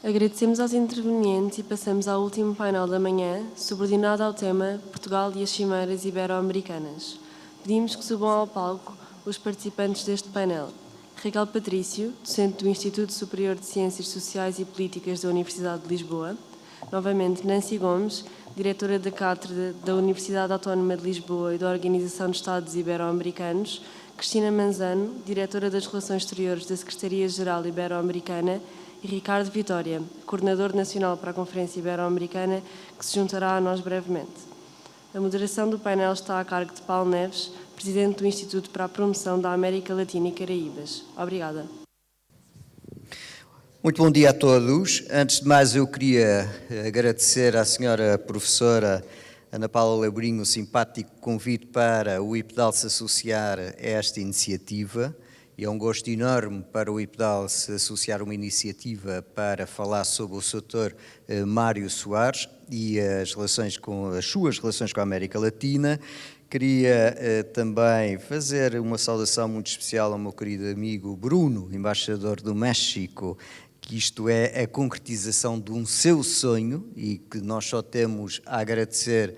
Agradecemos aos intervenientes e passamos ao último painel da manhã, subordinado ao tema Portugal e as Cimeiras Ibero-Americanas. Pedimos que subam ao palco os participantes deste painel. Raquel Patrício, docente do Instituto Superior de Ciências Sociais e Políticas da Universidade de Lisboa. Novamente, Nancy Gomes, diretora da Cátedra da Universidade Autónoma de Lisboa e da Organização de Estados Ibero-Americanos. Cristina Manzano, diretora das Relações Exteriores da Secretaria-Geral Ibero-Americana, e Ricardo Vitória, coordenador nacional para a Conferência Ibero-Americana, que se juntará a nós brevemente. A moderação do painel está a cargo de Paulo Neves, presidente do Instituto para a Promoção da América Latina e Caraíbas. Obrigada. Muito bom dia a todos. Antes de mais, eu queria agradecer à senhora professora Ana Paula Labrinho o simpático convite para o IPDAL se associar a esta iniciativa. E é um gosto enorme para o IPDAL se associar a uma iniciativa para falar sobre o Sr. Mário Soares e as suas relações com a América Latina. Queria também fazer uma saudação muito especial ao meu querido amigo Bruno, embaixador do México, que isto é a concretização de um seu sonho e que nós só temos a agradecer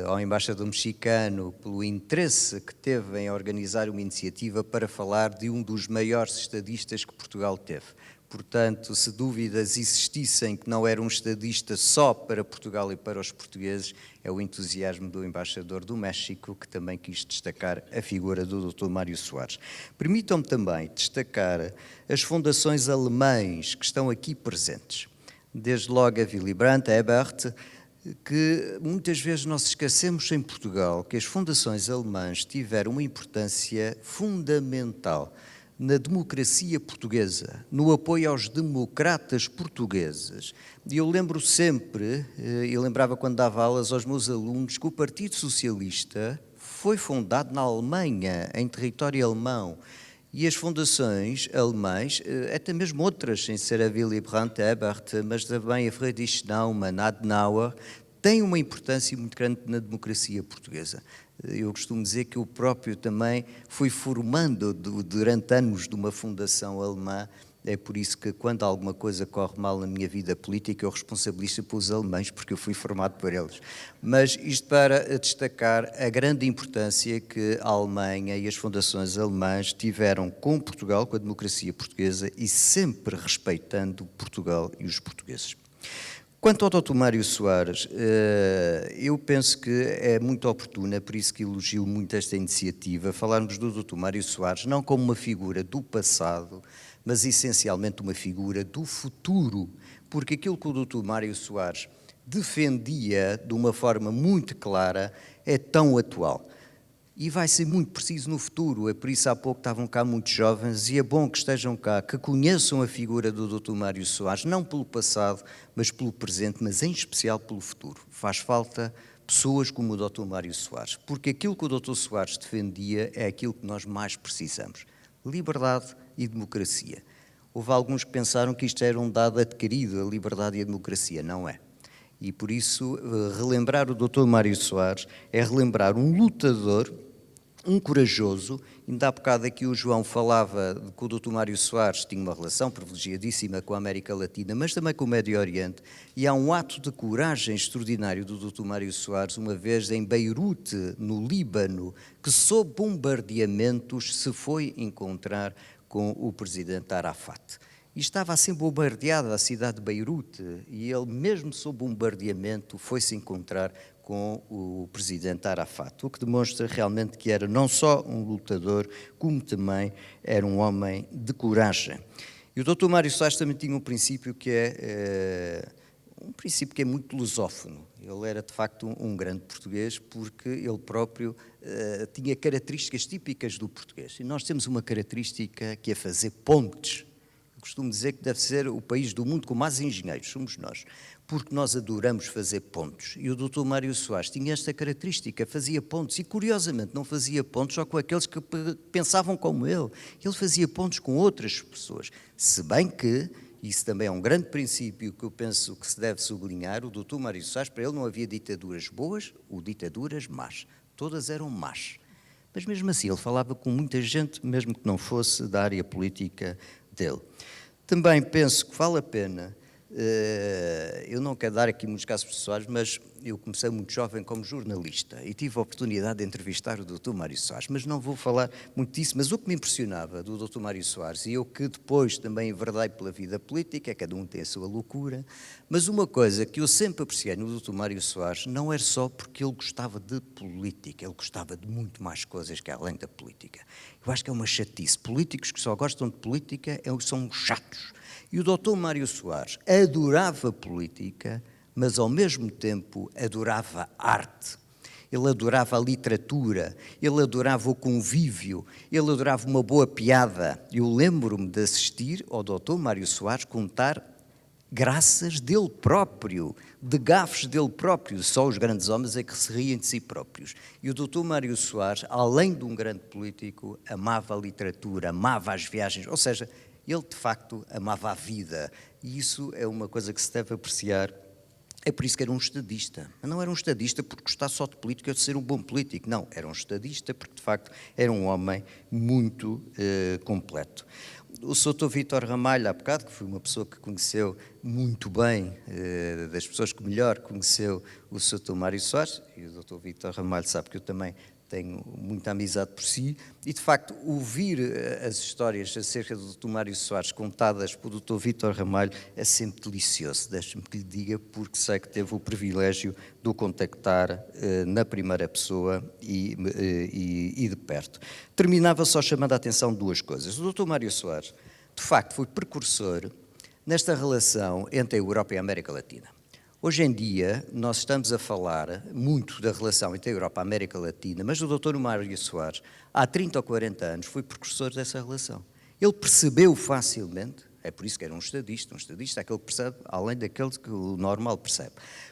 ao embaixador mexicano pelo interesse que teve em organizar uma iniciativa para falar de um dos maiores estadistas que Portugal teve. Portanto, se dúvidas existissem que não era um estadista só para Portugal e para os portugueses, é o entusiasmo do embaixador do México que também quis destacar a figura do Dr. Mário Soares. Permitam-me também destacar as fundações alemãs que estão aqui presentes. Desde logo a Willy Brandt, a Ebert, que muitas vezes nós esquecemos em Portugal que as fundações alemãs tiveram uma importância fundamental na democracia portuguesa, no apoio aos democratas portugueses. E eu lembro sempre, eu lembrava quando dava aulas aos meus alunos, que o Partido Socialista foi fundado na Alemanha, em território alemão. E as fundações alemãs, até mesmo outras, sem ser a Willy Brandt, Ebert, mas também a Friedrich Naumann, Adenauer, têm uma importância muito grande na democracia portuguesa. Eu costumo dizer que eu próprio também fui formando durante anos de uma fundação alemã. É por isso que quando alguma coisa corre mal na minha vida política, eu responsabilizo pelos alemães, porque eu fui formado por eles. Mas isto para destacar a grande importância que a Alemanha e as fundações alemãs tiveram com Portugal, com a democracia portuguesa e sempre respeitando Portugal e os portugueses. Quanto ao Dr. Mário Soares, eu penso que é muito oportuno, é por isso que elogio muito esta iniciativa, falarmos do Dr. Mário Soares não como uma figura do passado, mas essencialmente uma figura do futuro, porque aquilo que o Dr. Mário Soares defendia de uma forma muito clara é tão atual. E vai ser muito preciso no futuro, é por isso há pouco estavam cá muitos jovens e é bom que estejam cá, que conheçam a figura do Dr. Mário Soares, não pelo passado, mas pelo presente, mas em especial pelo futuro. Faz falta pessoas como o Dr. Mário Soares, porque aquilo que o Dr. Soares defendia é aquilo que nós mais precisamos, liberdade e democracia. Houve alguns que pensaram que isto era um dado adquirido, a liberdade e a democracia, não é? E por isso, relembrar o Dr. Mário Soares é relembrar um lutador, um corajoso. Ainda há bocado aqui o João falava de que o Dr. Mário Soares tinha uma relação privilegiadíssima com a América Latina, mas também com o Médio Oriente, e há um ato de coragem extraordinário do Dr. Mário Soares, uma vez em Beirute, no Líbano, que sob bombardeamentos se foi encontrar com o presidente Arafat. E estava a ser bombardeada a cidade de Beirute, e ele, mesmo sob bombardeamento, foi-se encontrar com o presidente Arafat, o que demonstra realmente que era não só um lutador, como também era um homem de coragem. E o Dr. Mário Soares também tinha um princípio que é muito lusófono. Ele era, de facto, um grande português, porque ele próprio tinha características típicas do português. E nós temos uma característica que é fazer pontes. Eu costumo dizer que deve ser o país do mundo com mais engenheiros, somos nós, porque nós adoramos fazer pontos. E o Dr. Mário Soares tinha esta característica, fazia pontos, e curiosamente não fazia pontos só com aqueles que pensavam como ele fazia pontos com outras pessoas, se bem que, isso também é um grande princípio que eu penso que se deve sublinhar, o Dr. Mário Soares, para ele não havia ditaduras boas ou ditaduras más, todas eram más. Mas mesmo assim ele falava com muita gente, mesmo que não fosse da área política dele. Também penso que vale a pena, eu não quero dar aqui muitos casos pessoais, mas eu comecei muito jovem como jornalista e tive a oportunidade de entrevistar o Dr. Mário Soares, mas não vou falar muito disso, mas o que me impressionava do Dr. Mário Soares, e eu que depois também enverdei pela vida política, cada um tem a sua loucura, mas uma coisa que eu sempre apreciei no Dr. Mário Soares não era só porque ele gostava de política, ele gostava de muito mais coisas que além da política. Eu acho que é uma chatice. Políticos que só gostam de política são chatos. E o Dr. Mário Soares adorava política, mas ao mesmo tempo adorava arte. Ele adorava a literatura, ele adorava o convívio, ele adorava uma boa piada. Eu lembro-me de assistir ao Dr. Mário Soares contar graças dele próprio, de gafes dele próprio. Só os grandes homens é que se riem de si próprios. E o Dr. Mário Soares, além de um grande político, amava a literatura, amava as viagens, ou seja, ele de facto amava a vida. E isso é uma coisa que se deve apreciar. É por isso que era um estadista. Mas não era um estadista porque gostar só de política ou de ser um bom político. Não, era um estadista porque, de facto, era um homem muito completo. O Sr. Vítor Ramalho, há bocado, que foi uma pessoa que conheceu muito bem, das pessoas que melhor conheceu o Sr. Mário Soares, e o Dr. Vítor Ramalho sabe que eu também tenho muita amizade por si, e de facto ouvir as histórias acerca do Dr. Mário Soares contadas pelo Dr. Vítor Ramalho é sempre delicioso, deixe-me que lhe diga, porque sei que teve o privilégio de o contactar na primeira pessoa e de perto. Terminava só chamando a atenção de duas coisas. O Dr. Mário Soares, de facto, foi precursor nesta relação entre a Europa e a América Latina. Hoje em dia, nós estamos a falar muito da relação entre a Europa e a América Latina, mas o Dr. Mário Soares, há 30 ou 40 anos, foi precursor dessa relação. Ele percebeu facilmente, é por isso que era um estadista é aquele que percebe, além daquele que o normal percebe.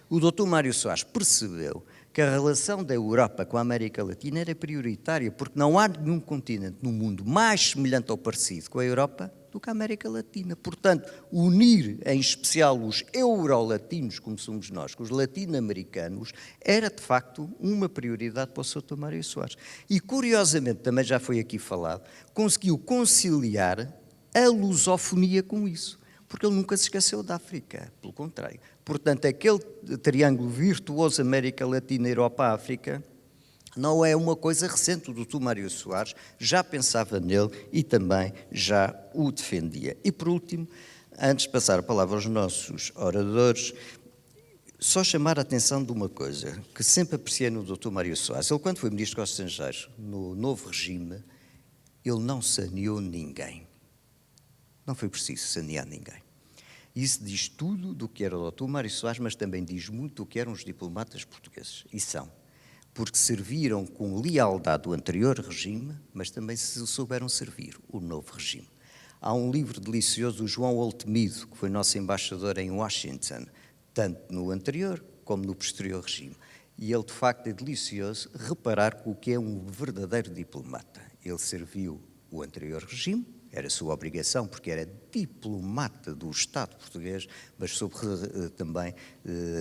O Dr. Mário Soares percebeu que a relação da Europa com a América Latina era prioritária, porque não há nenhum continente no mundo mais semelhante ou parecido com a Europa do que a América Latina. Portanto, unir em especial os eurolatinos, como somos nós, com os latino-americanos, era de facto uma prioridade para o Sr. Mário Soares. E curiosamente, também já foi aqui falado, conseguiu conciliar a lusofonia com isso, porque ele nunca se esqueceu da África, pelo contrário. Portanto, aquele triângulo virtuoso América Latina, Europa, África, não é uma coisa recente. O Dr. Mário Soares já pensava nele e também já o defendia. E por último, antes de passar a palavra aos nossos oradores, só chamar a atenção de uma coisa que sempre apreciei no Dr. Mário Soares. Ele, quando foi Ministro dos Estrangeiros, no novo regime, ele não saneou ninguém. Não foi preciso sanear ninguém. Isso diz tudo do que era o Dr. Mário Soares, mas também diz muito do que eram os diplomatas portugueses. E são. Porque serviram com lealdade o anterior regime, mas também se souberam servir o novo regime. Há um livro delicioso do João Oltemido, que foi nosso embaixador em Washington, tanto no anterior como no posterior regime. E ele, de facto, é delicioso reparar o que é um verdadeiro diplomata. Ele serviu o anterior regime, era sua obrigação, porque era diplomata do Estado português, mas soube também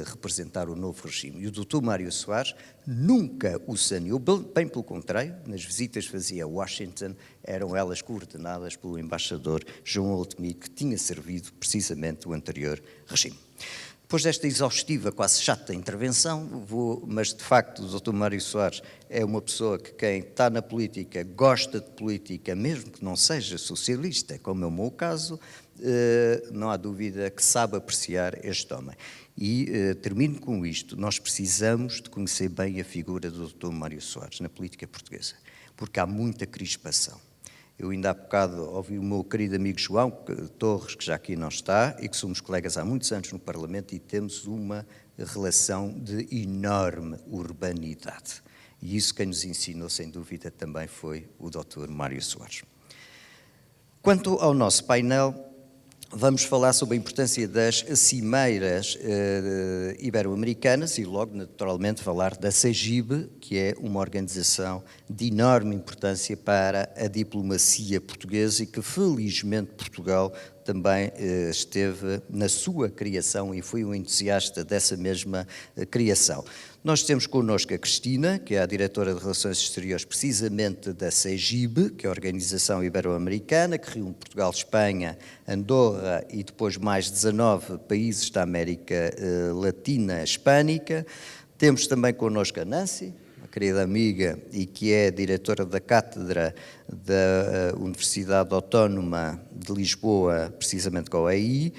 representar o novo regime. E o Dr. Mário Soares nunca o saneou, bem pelo contrário, nas visitas que fazia a Washington, eram elas coordenadas pelo embaixador João Oltemido, que tinha servido precisamente o anterior regime. Depois desta exaustiva, quase chata intervenção, mas de facto o Dr. Mário Soares é uma pessoa que quem está na política, gosta de política, mesmo que não seja socialista, como é o meu caso, não há dúvida que sabe apreciar este homem. E termino com isto, nós precisamos de conhecer bem a figura do Dr. Mário Soares na política portuguesa, porque há muita crispação. Eu ainda há bocado ouvi o meu querido amigo João Torres, que já aqui não está, e que somos colegas há muitos anos no Parlamento e temos uma relação de enorme urbanidade. E isso quem nos ensinou, sem dúvida, também foi o Dr. Mário Soares. Quanto ao nosso painel, vamos falar sobre a importância das cimeiras ibero-americanas e logo, naturalmente, falar da CEGIB, que é uma organização de enorme importância para a diplomacia portuguesa e que, felizmente, Portugal também esteve na sua criação e foi um entusiasta dessa mesma criação. Nós temos connosco a Cristina, que é a diretora de Relações Exteriores precisamente da CEGIB, que é a Organização Ibero-Americana, que reúne Portugal, Espanha, Andorra e depois mais 19 países da América Latina Hispânica. Temos também connosco a Nancy, uma querida amiga, e que é diretora da Cátedra da Universidade Autónoma de Lisboa, precisamente com a EI.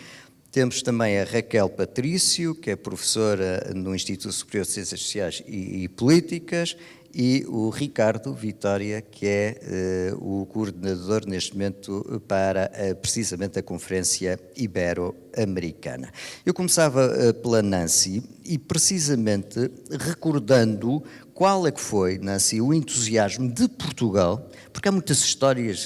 Temos também a Raquel Patrício, que é professora no Instituto Superior de Ciências Sociais e Políticas, e o Ricardo Vitória, que é o coordenador neste momento para precisamente a Conferência Ibero-Americana. Eu começava pela Nancy e precisamente recordando qual é que foi, Nancy, o entusiasmo de Portugal, porque há muitas histórias,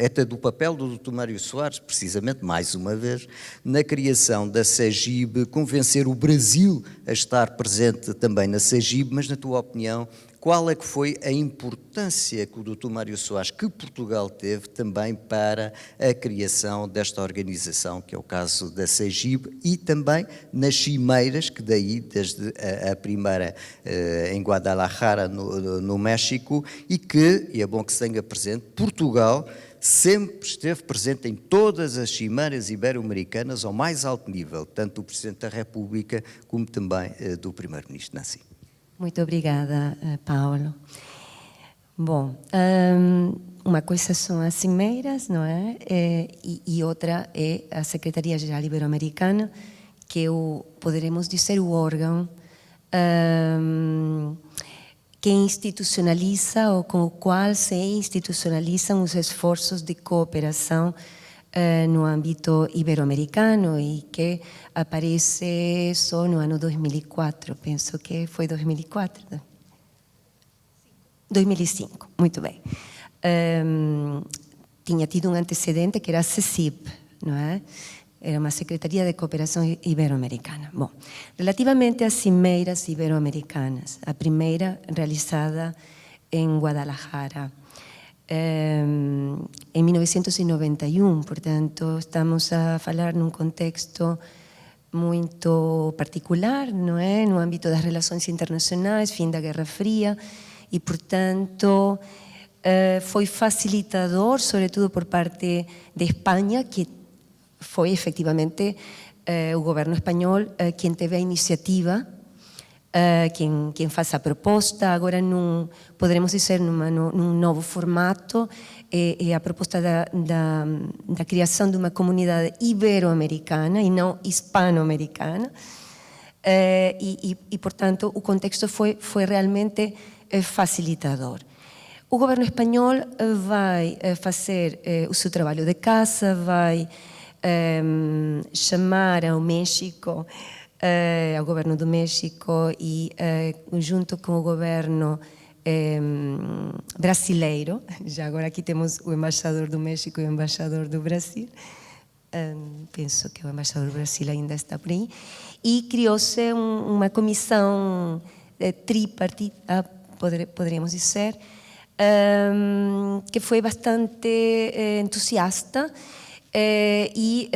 até do papel do Dr. Mário Soares, precisamente, mais uma vez, na criação da CEGIB, convencer o Brasil a estar presente também na CEGIB, mas na tua opinião, qual é que foi a importância que o Dr. Mário Soares, que Portugal teve também para a criação desta organização, que é o caso da CEGIB, e também nas cimeiras, que daí, desde a primeira em Guadalajara, no México, e que, e é bom que se tenha presente, Portugal sempre esteve presente em todas as cimeiras ibero-americanas ao mais alto nível, tanto do Presidente da República como também do Primeiro-Ministro. Nancy. Muito obrigada, Paulo. Bom, uma coisa são as cimeiras, não é? E outra é a Secretaria-Geral Ibero-Americana, que é poderemos dizer, o órgão que institucionaliza ou com o qual se institucionalizam os esforços de cooperação no âmbito ibero-americano e que aparece só no ano 2004, penso que foi 2004. 2005, muito bem. Tinha tido um antecedente que era a CECIP, não é? Era uma Secretaria de Cooperação Ibero-Americana. Bom, relativamente às cimeiras ibero-americanas, a primeira realizada em Guadalajara, em 1991, portanto, estamos a falar num contexto muito particular, não é? No âmbito das relações internacionais, fim da Guerra Fria, e, portanto, foi facilitador, sobretudo por parte de Espanha, que foi efectivamente o governo espanhol quem teve a iniciativa, quem faz a proposta. Agora poderemos dizer num novo formato, é a proposta da criação de uma comunidade ibero-americana e não hispano-americana, e, portanto, o contexto foi realmente facilitador. O governo espanhol vai fazer o seu trabalho de casa, vai chamar ao México, ao governo do México e junto com o governo brasileiro, já agora aqui temos o embaixador do México e o embaixador do Brasil, penso que o embaixador do Brasil ainda está por aí, e criou-se uma comissão tripartita, poderíamos dizer, que foi bastante entusiasta, e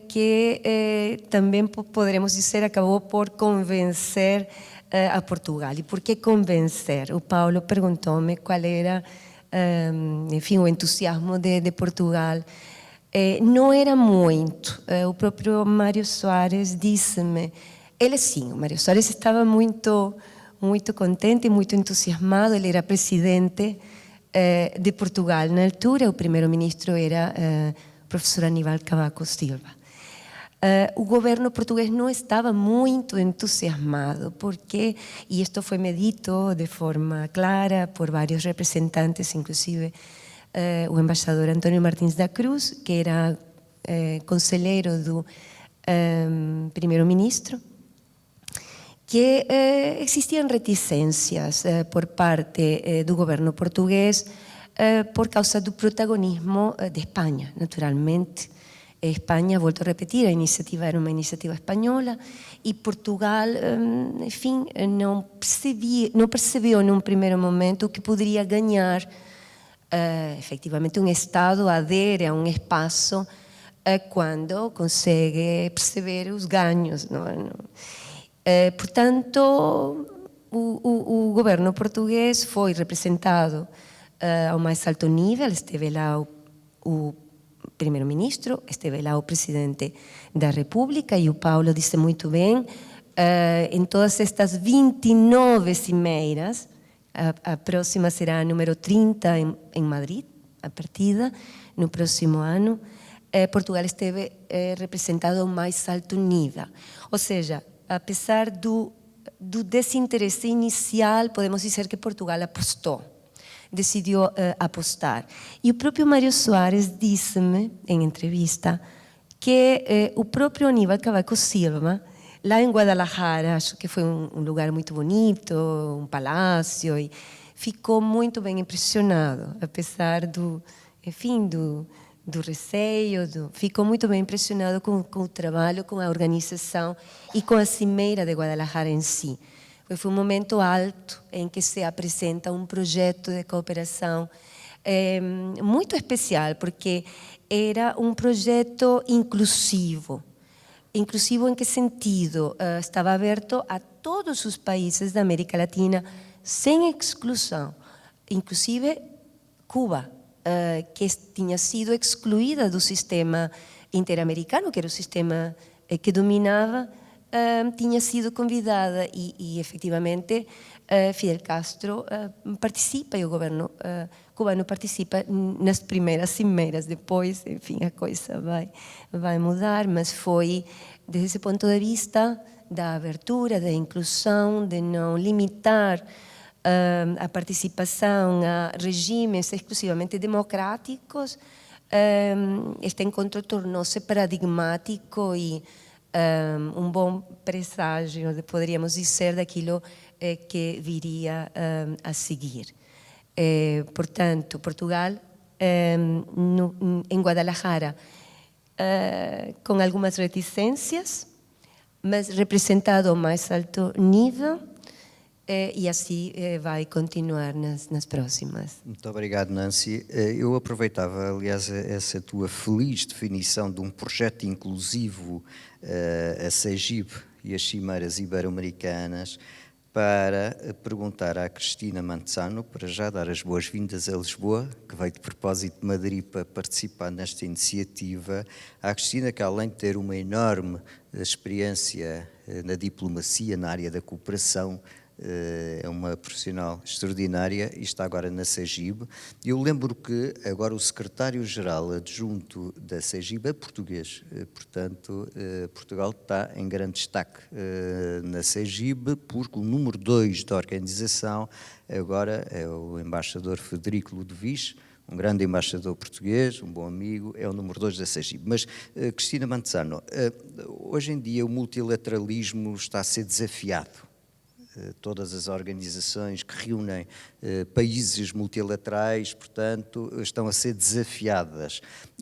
que também poderemos dizer acabou por convencer a Portugal. E por que convencer? O Paulo perguntou-me qual era, enfim, o entusiasmo de Portugal. Não era muito. O próprio Mário Soares disse-me, ele sim, o Mário Soares estava muito contente, muito entusiasmado, ele era presidente de Portugal na altura, o primeiro-ministro era professor Aníbal Cavaco Silva. O governo português não estava muito entusiasmado, porque, e isto foi me dito de forma clara por vários representantes, inclusive o embaixador António Martins da Cruz, que era conselheiro do primeiro-ministro, que existiam reticências por parte do governo português por causa do protagonismo de Espanha, naturalmente. Espanha, volto a repetir, a iniciativa era uma iniciativa espanhola e Portugal, enfim, não percebeu num primeiro momento que poderia ganhar, efetivamente, um Estado adere a um espaço quando consegue perceber os ganhos. Portanto, o governo português foi representado ao mais alto nível, esteve lá o primeiro-ministro, esteve lá o presidente da República, e o Paulo disse muito bem, em todas estas 29 cimeiras, a próxima será a número 30 em Madrid, a partida, no próximo ano, Portugal esteve representado ao mais alto nível. Ou seja, apesar do desinteresse inicial, podemos dizer que Portugal apostou, decidiu apostar. E o próprio Mário Soares disse-me, em entrevista, que o próprio Aníbal Cavaco Silva, lá em Guadalajara, acho que foi um lugar muito bonito, um palácio, e ficou muito bem impressionado, apesar do receio, ficou muito bem impressionado com o trabalho, com a organização e com a cimeira de Guadalajara em si. Foi um momento alto em que se apresenta um projeto de cooperação muito especial, porque era um projeto inclusivo. Inclusivo em que sentido? Estava aberto a todos os países da América Latina, sem exclusão, inclusive Cuba, que tinha sido excluída do sistema interamericano, que era o sistema que dominava, tinha sido convidada e efetivamente Fidel Castro participa e o governo cubano participa nas primeiras cimeiras. Depois, enfim, a coisa vai mudar, mas foi desde esse ponto de vista da abertura, da inclusão, de não limitar a participação a regimes exclusivamente democráticos. Este encontro tornou-se paradigmático e um bom presságio, poderíamos dizer, daquilo que viria a seguir. Portanto, Portugal, em Guadalajara, com algumas reticências, mas representado ao mais alto nível, e assim vai continuar nas próximas. Muito obrigado, Nancy. Eu aproveitava, aliás, essa tua feliz definição de um projeto inclusivo, a CEGIB e as Cimeiras Ibero-Americanas, para perguntar à Cristina Manzano, para já dar as boas-vindas a Lisboa, que veio de propósito de Madrid para participar nesta iniciativa. À Cristina, que além de ter uma enorme experiência na diplomacia, na área da cooperação, é uma profissional extraordinária e está agora na CEGIB. Eu lembro que agora o secretário-geral adjunto da CEGIB é português, portanto Portugal está em grande destaque na CEGIB, porque o número 2 da organização agora é o embaixador Federico Ludovice, um grande embaixador português, um bom amigo, é o número 2 da CEGIB. Mas, Cristina Manzano, hoje em dia o multilateralismo está a ser desafiado. Todas as organizações que reúnem países multilaterais, portanto, estão a ser desafiadas.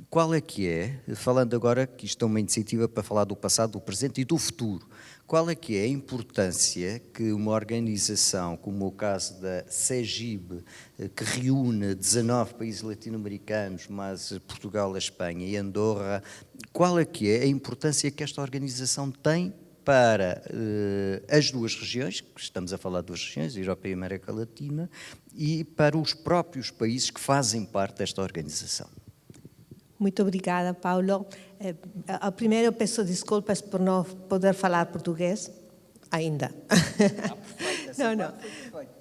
Qual é que é, falando agora que isto é uma iniciativa para falar do passado, do presente e do futuro, qual é que é a importância que uma organização, como o caso da CEGIB, que reúne 19 países latino-americanos, mais Portugal, a Espanha e Andorra, qual é que é a importância que esta organização tem para as duas regiões, que estamos a falar de duas regiões, Europa e América Latina, e para os próprios países que fazem parte desta organização? Muito obrigada, Paulo. Primeiro, peço desculpas por não poder falar português ainda. No.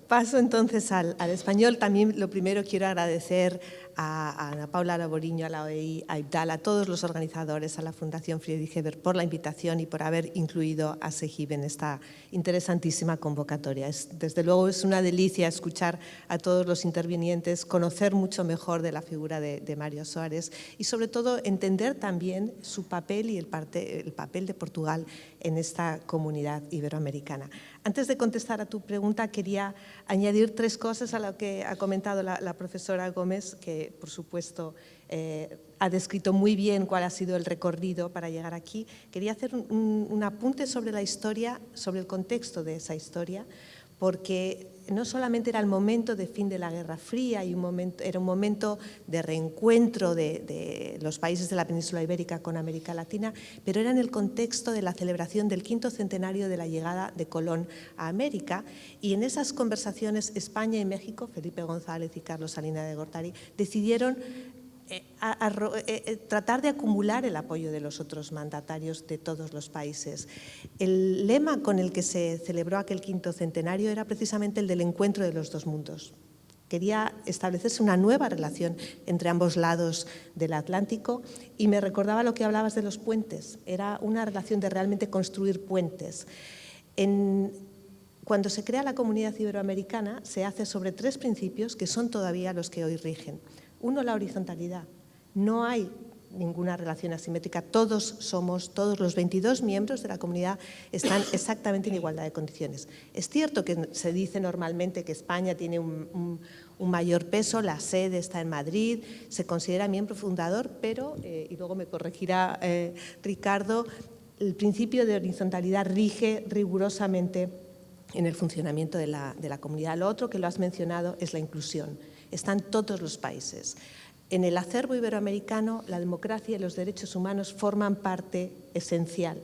Paso entonces al español. También lo primero quiero agradecer a Ana Paula Laboriño, a la OEI, a IBDAL, a todos los organizadores, a la Fundación Friedrich Ebert por la invitación y por haber incluido a CEGIB en esta interesantísima convocatoria. Desde luego es una delicia escuchar a todos los intervinientes, conocer mucho mejor de la figura de Mário Soares y sobre todo entender también su papel y el papel de Portugal en esta comunidad iberoamericana. Antes de contestar a tu pregunta, quería añadir 3 cosas a lo que ha comentado la profesora Gómez, que por supuesto ha descrito muy bien cuál ha sido el recorrido para llegar aquí. Quería hacer un apunte sobre la historia, sobre el contexto de esa historia, porque no solamente era el momento de fin de la Guerra Fría, era un momento de reencuentro de los países de la península ibérica con América Latina, pero era en el contexto de la celebración del 5º centenario de la llegada de Colón a América, y en esas conversaciones España y México, Felipe González y Carlos Salinas de Gortari, decidieron tratar de acumular el apoyo de los otros mandatarios de todos los países. El lema con el que se celebró aquel 5º centenario era precisamente el del encuentro de los dos mundos. Quería establecerse una nueva relación entre ambos lados del Atlántico, y me recordaba lo que hablabas de los puentes. Era una relación de realmente construir puentes. Cuando se crea la Comunidad Iberoamericana, se hace sobre 3 principios que son todavía los que hoy rigen. Uno, la horizontalidad. No hay ninguna relación asimétrica. Todos los 22 miembros de la comunidad están exactamente en igualdad de condiciones. Es cierto que se dice normalmente que España tiene un mayor peso, la sede está en Madrid, se considera miembro fundador, pero, y luego me corregirá Ricardo, el principio de horizontalidad rige rigurosamente en el funcionamiento de la comunidad. Lo otro que lo has mencionado es la inclusión. Están todos los países. En el acervo iberoamericano, la democracia y los derechos humanos forman parte esencial.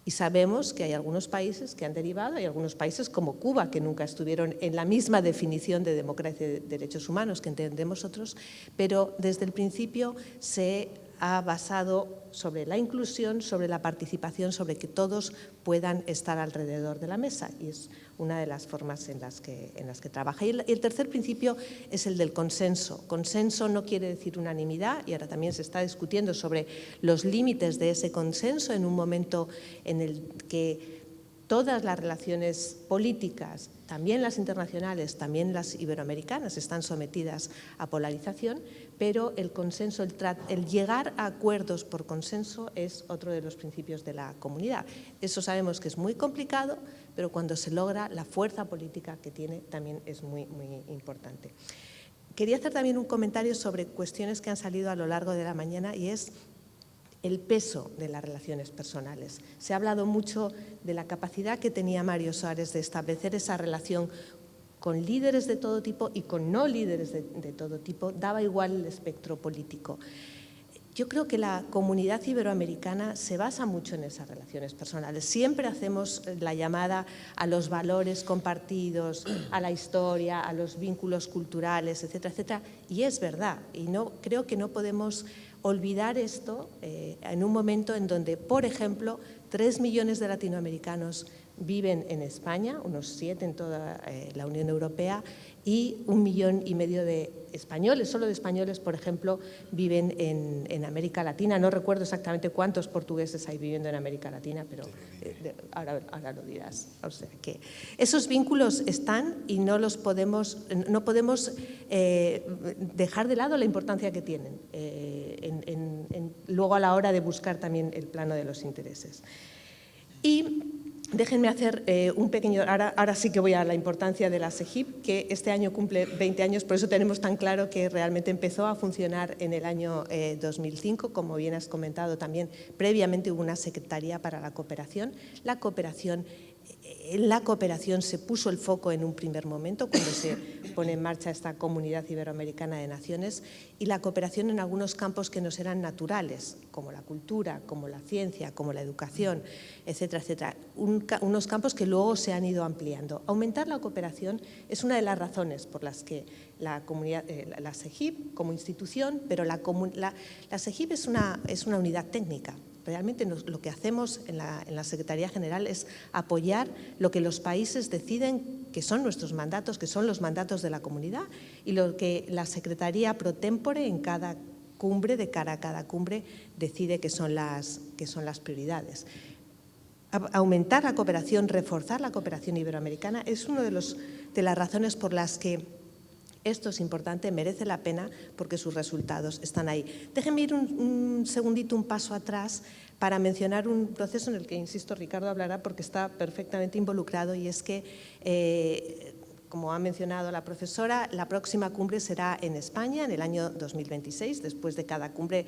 Y sabemos que hay algunos países que han derivado, hay algunos países como Cuba, que nunca estuvieron en la misma definición de democracia y de derechos humanos que entendemos otros, pero desde el principio se ha basado sobre la inclusión, sobre la participación, sobre que todos puedan estar alrededor de la mesa, y es una de las formas en las que trabaja. Y el tercer principio es el del consenso. Consenso no quiere decir unanimidad, y ahora también se está discutiendo sobre los límites de ese consenso en un momento en el que todas las relaciones políticas, también las internacionales, también las iberoamericanas, están sometidas a polarización, pero el consenso, el llegar a acuerdos por consenso es otro de los principios de la comunidad. Eso sabemos que es muy complicado, pero cuando se logra, la fuerza política que tiene también es muy, muy importante. Quería hacer también un comentario sobre cuestiones que han salido a lo largo de la mañana, y es el peso de las relaciones personales. Se ha hablado mucho de la capacidad que tenía Mario Soares de establecer esa relación con líderes de todo tipo y con no líderes de todo tipo, daba igual el espectro político. Yo creo que la comunidad iberoamericana se basa mucho en esas relaciones personales. Siempre hacemos la llamada a los valores compartidos, a la historia, a los vínculos culturales, etcétera, etcétera, y es verdad. Y creo que no podemos olvidar esto en un momento en donde, por ejemplo, 3 millones de latinoamericanos viven en España, unos 7 en toda la Unión Europea, y 1,5 millones de españoles, solo de españoles, por ejemplo, viven en América Latina. No recuerdo exactamente cuántos portugueses hay viviendo en América Latina, pero ahora lo dirás. O sea que esos vínculos están y no podemos dejar de lado la importancia que tienen luego a la hora de buscar también el plano de los intereses. Y déjenme hacer un pequeño… Ahora sí que voy a la importancia de la SEGIP, que este año cumple 20 años, por eso tenemos tan claro que realmente empezó a funcionar en el año 2005. Como bien has comentado también, previamente hubo una Secretaría para la Cooperación. En la cooperación se puso el foco en un primer momento cuando se pone en marcha esta Comunidad Iberoamericana de Naciones, y la cooperación en algunos campos que nos eran naturales, como la cultura, como la ciencia, como la educación, etcétera, etcétera. Unos campos que luego se han ido ampliando. Aumentar la cooperación es una de las razones por las que la SEGIP como institución, pero la SEGIP es una unidad técnica. Realmente lo que hacemos en la Secretaría General es apoyar lo que los países deciden que son nuestros mandatos, que son los mandatos de la comunidad, y lo que la Secretaría pro tempore en cada cumbre, de cara a cada cumbre, decide que son las prioridades. Aumentar la cooperación, reforzar la cooperación iberoamericana es una de las razones por las que esto es importante, merece la pena, porque sus resultados están ahí. Déjenme ir un segundito, un paso atrás, para mencionar un proceso en el que, insisto, Ricardo hablará porque está perfectamente involucrado, y es que, como ha mencionado la profesora, la próxima cumbre será en España en el año 2026. Después de cada cumbre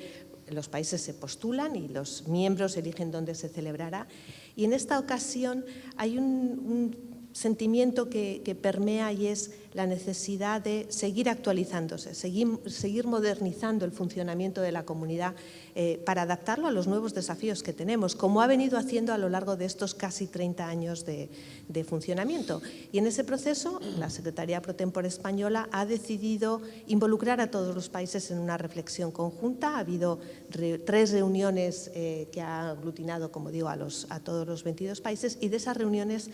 los países se postulan y los miembros eligen dónde se celebrará. Y en esta ocasión hay un sentimiento que permea y es la necesidad de seguir actualizándose, seguir modernizando el funcionamiento de la comunidad para adaptarlo a los nuevos desafíos que tenemos, como ha venido haciendo a lo largo de estos casi 30 años de funcionamiento. Y en ese proceso, la Secretaría Pro Tempore española ha decidido involucrar a todos los países en una reflexión conjunta. Ha habido 3 reuniones que ha aglutinado, como digo, a todos los 22 países, y de esas reuniones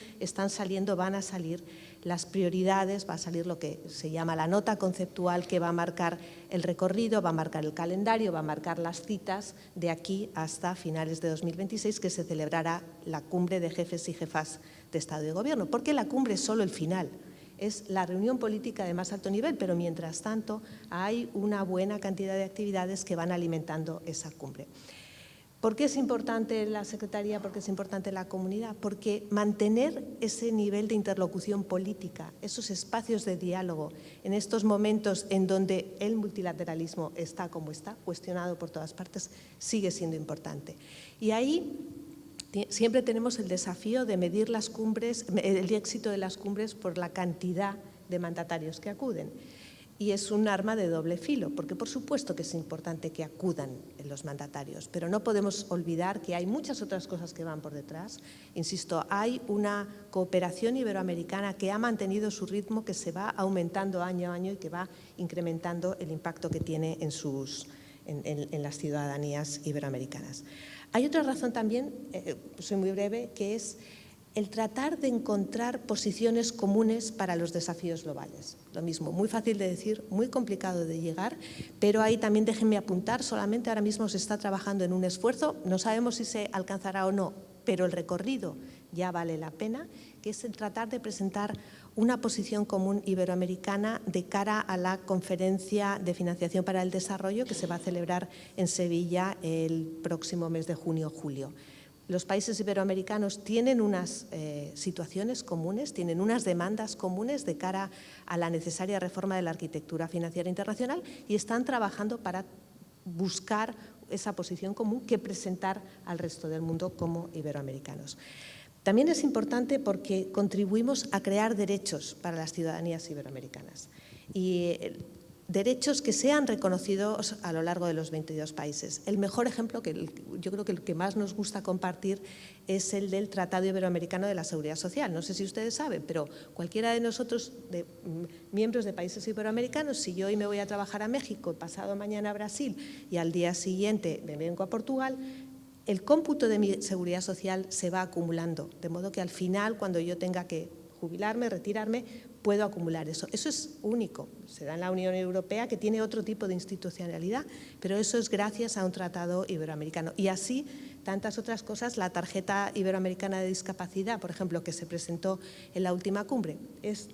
van a salir las prioridades, va a salir lo que se llama la nota conceptual, que va a marcar el recorrido, va a marcar el calendario, va a marcar las citas de aquí hasta finales de 2026, que se celebrará la cumbre de jefes y jefas de Estado y Gobierno, porque la cumbre es solo el final, es la reunión política de más alto nivel, pero mientras tanto hay una buena cantidad de actividades que van alimentando esa cumbre. ¿Por qué es importante la Secretaría? ¿Por qué es importante la comunidad? Porque mantener ese nivel de interlocución política, esos espacios de diálogo, en estos momentos en donde el multilateralismo está como está, cuestionado por todas partes, sigue siendo importante. Y ahí siempre tenemos el desafío de medir las cumbres, el éxito de las cumbres por la cantidad de mandatarios que acuden. Y es un arma de doble filo, porque por supuesto que es importante que acudan los mandatarios, pero no podemos olvidar que hay muchas otras cosas que van por detrás. Insisto, hay una cooperación iberoamericana que ha mantenido su ritmo, que se va aumentando año a año y que va incrementando el impacto que tiene en las ciudadanías iberoamericanas. Hay otra razón también, soy muy breve, que es el tratar de encontrar posiciones comunes para los desafíos globales. Lo mismo, muy fácil de decir, muy complicado de llegar, pero ahí también déjenme apuntar, solamente ahora mismo se está trabajando en un esfuerzo, no sabemos si se alcanzará o no, pero el recorrido ya vale la pena, que es el tratar de presentar una posición común iberoamericana de cara a la Conferencia de Financiación para el Desarrollo que se va a celebrar en Sevilla el próximo mes de junio-julio. Los países iberoamericanos tienen unas situaciones comunes, tienen unas demandas comunes de cara a la necesaria reforma de la arquitectura financiera internacional y están trabajando para buscar esa posición común que presentar al resto del mundo como iberoamericanos. También es importante porque contribuimos a crear derechos para las ciudadanías iberoamericanas y derechos que sean reconocidos a lo largo de los 22 países. El mejor ejemplo, yo creo que el que más nos gusta compartir, es el del Tratado Iberoamericano de la Seguridad Social. No sé si ustedes saben, pero cualquiera de nosotros, miembros de países iberoamericanos, si yo hoy me voy a trabajar a México, pasado mañana a Brasil y al día siguiente me vengo a Portugal, el cómputo de mi seguridad social se va acumulando, de modo que al final, cuando yo tenga que jubilarme, retirarme, puedo acumular eso. Eso es único, se da en la Unión Europea, que tiene otro tipo de institucionalidad, pero eso es gracias a un tratado iberoamericano. Y así, tantas otras cosas, la tarjeta iberoamericana de discapacidad, por ejemplo, que se presentó en la última cumbre, es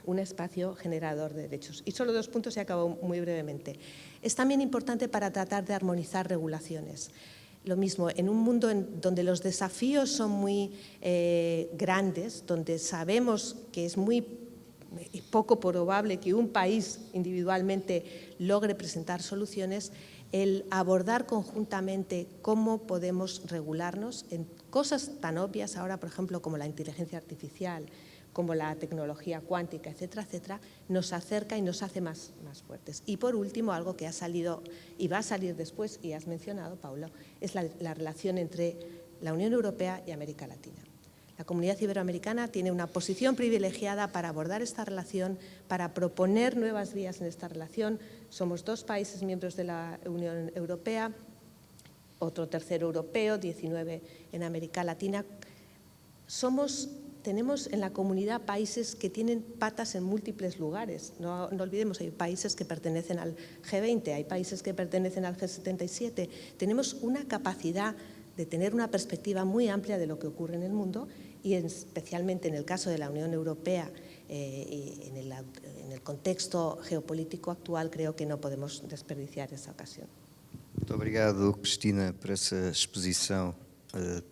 un espacio generador de derechos. Y solo 2 puntos y acabo muy brevemente. Es también importante para tratar de armonizar regulaciones. Lo mismo, en un mundo donde los desafíos son muy grandes, donde sabemos que es muy poco probable que un país individualmente logre presentar soluciones, el abordar conjuntamente cómo podemos regularnos en cosas tan obvias ahora, por ejemplo, como la inteligencia artificial, como la tecnología cuántica, etcétera, etcétera, nos acerca y nos hace más fuertes. Y por último, algo que ha salido y va a salir después, y has mencionado, Paulo, es la relación entre la Unión Europea y América Latina. La comunidad iberoamericana tiene una posición privilegiada para abordar esta relación, para proponer nuevas vías en esta relación. Somos 2 países miembros de la Unión Europea, otro tercero europeo, 19 en América Latina. Tenemos en la comunidad países que tienen patas en múltiples lugares. No olvidemos, hay países que pertenecen al G20, hay países que pertenecen al G77. Tenemos una capacidad de tener una perspectiva muy amplia de lo que ocurre en el mundo y especialmente en el caso de la Unión Europea y en el contexto geopolítico actual, creo que no podemos desperdiciar esa ocasión. Muito obrigado, Cristina, por essa exposição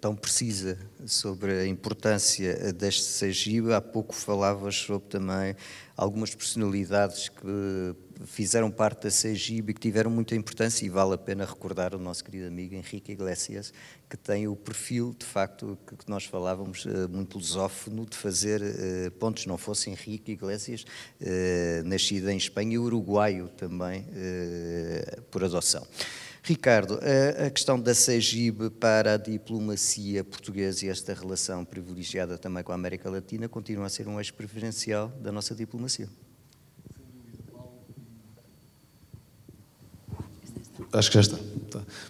tão precisa sobre a importância deste SEGIB. Há pouco falavas sobre também algumas personalidades que fizeram parte da CEGIB e que tiveram muita importância, e vale a pena recordar o nosso querido amigo Henrique Iglesias, que tem o perfil, de facto, que nós falávamos, muito lusófono, de fazer pontos. Não fosse Henrique Iglesias, nascido em Espanha, e uruguaio também, por adoção. Ricardo, a questão da CEGIB para a diplomacia portuguesa e esta relação privilegiada também com a América Latina continua a ser um eixo preferencial da nossa diplomacia. Acho que já está.